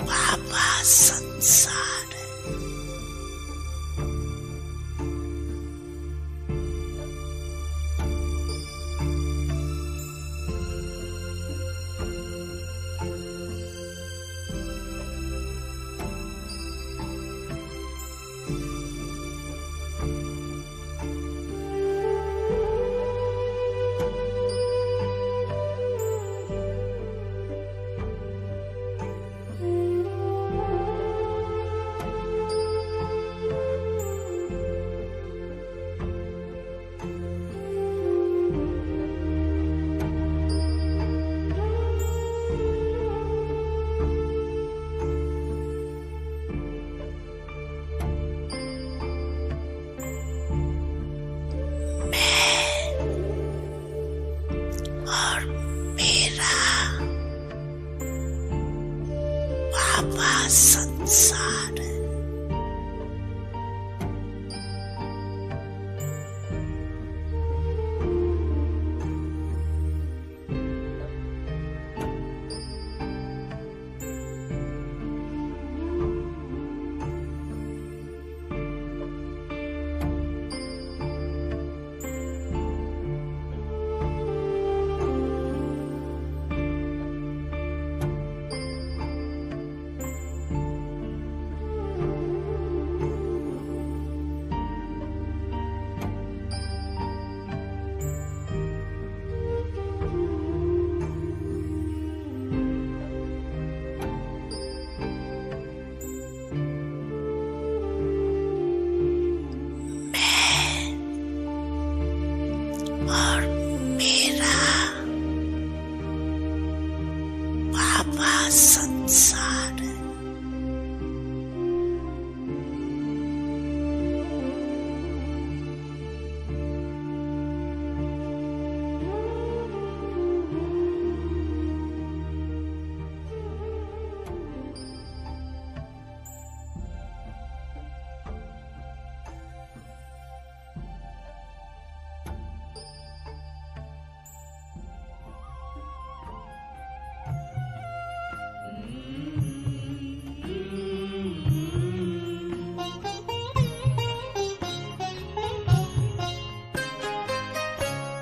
बाबा संसार है। और मेरा बाबा संसार है। संसार है।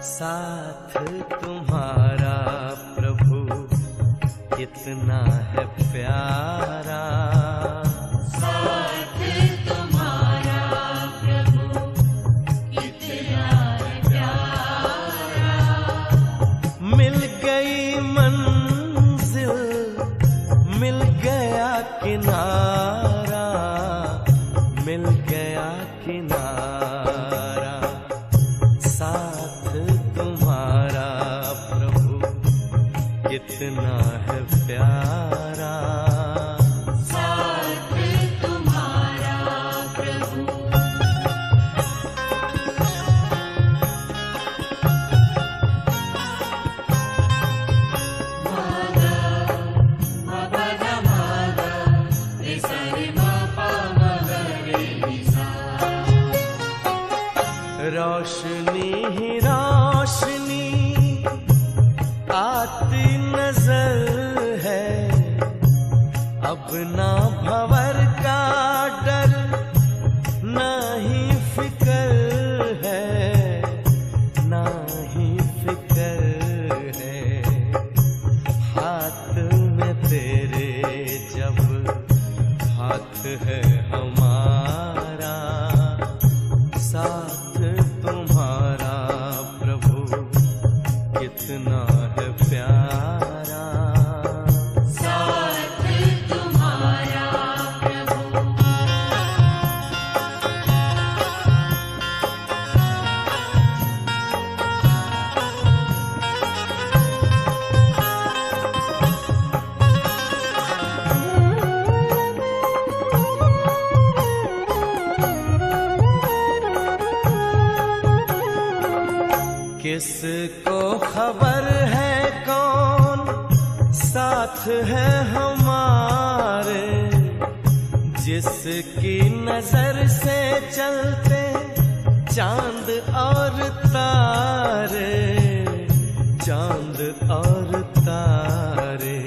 साथ तुम्हारा प्रभु कितना है प्यारा, साथ तुम्हारा प्रभु कितना है प्यारा। मिल गई मंजिल, मिल गया किनारा, मिल गया किनारा। साथ तुम्हारा प्रभु कितना है प्यारा, साथ तुम्हारा प्रभु। रोशनी ही रोशनी आती नजर है, अब ना भंवर का डर, ना ही फिक्र है, ना ही फिक्र है। हाथ में तेरे जब हाथ है हमारा, साथ तुम्हारा प्रभु कितना है प्यारा, साथ तुम्हारा प्रभु। किसको खबर है कौन साथ है हमारे, जिसकी नजर से चलते चांद और तारे, चांद और तारे।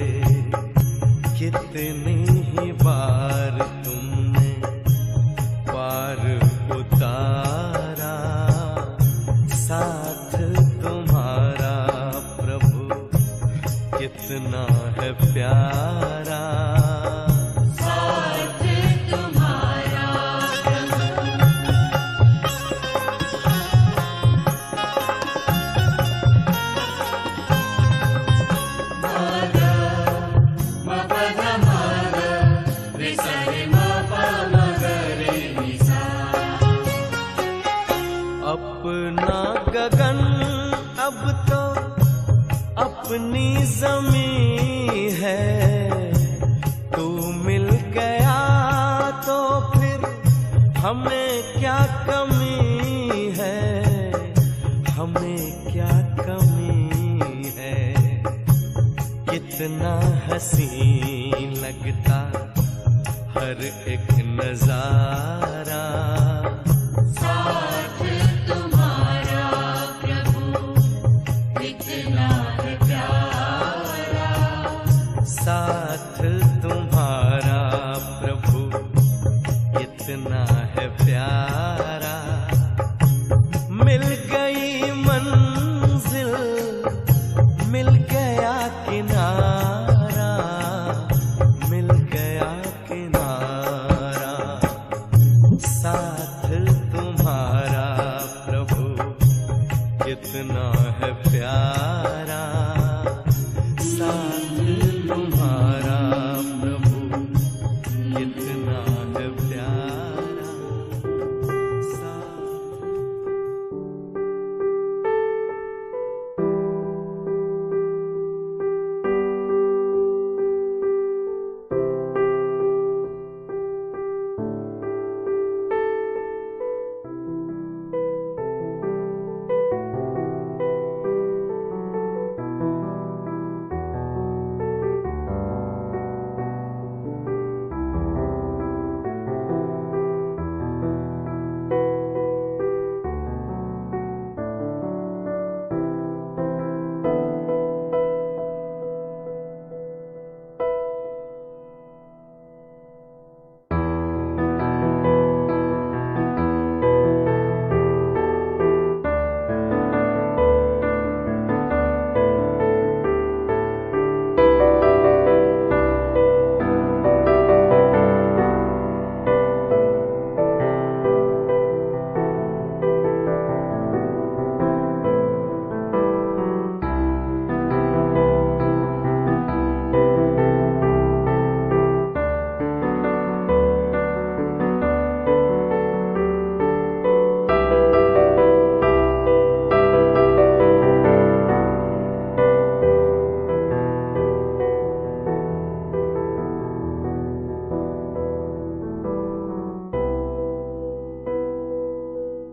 कितनी ही बार तुमने पार उतारा, साथ तुम्हारा प्रभु कितना है प्यारा, साथ तुम्हारा प्रभु। अपना गगन अब तो अपनी जमीं है, तू मिल गया तो फिर हमें क्या कमी है, हमें क्या कमी है। कितना हसीन लगता हर एक नजारा, साथ तुम्हारा प्रभु कितना है प्यारा, साथ तुम्हारा प्रभु कितना है प्यारा। मिल गई मंजिल, मिल गया किनारा, मिल गया किनारा। साथ तुम्हारा प्रभु कितना है प्यारा, साथ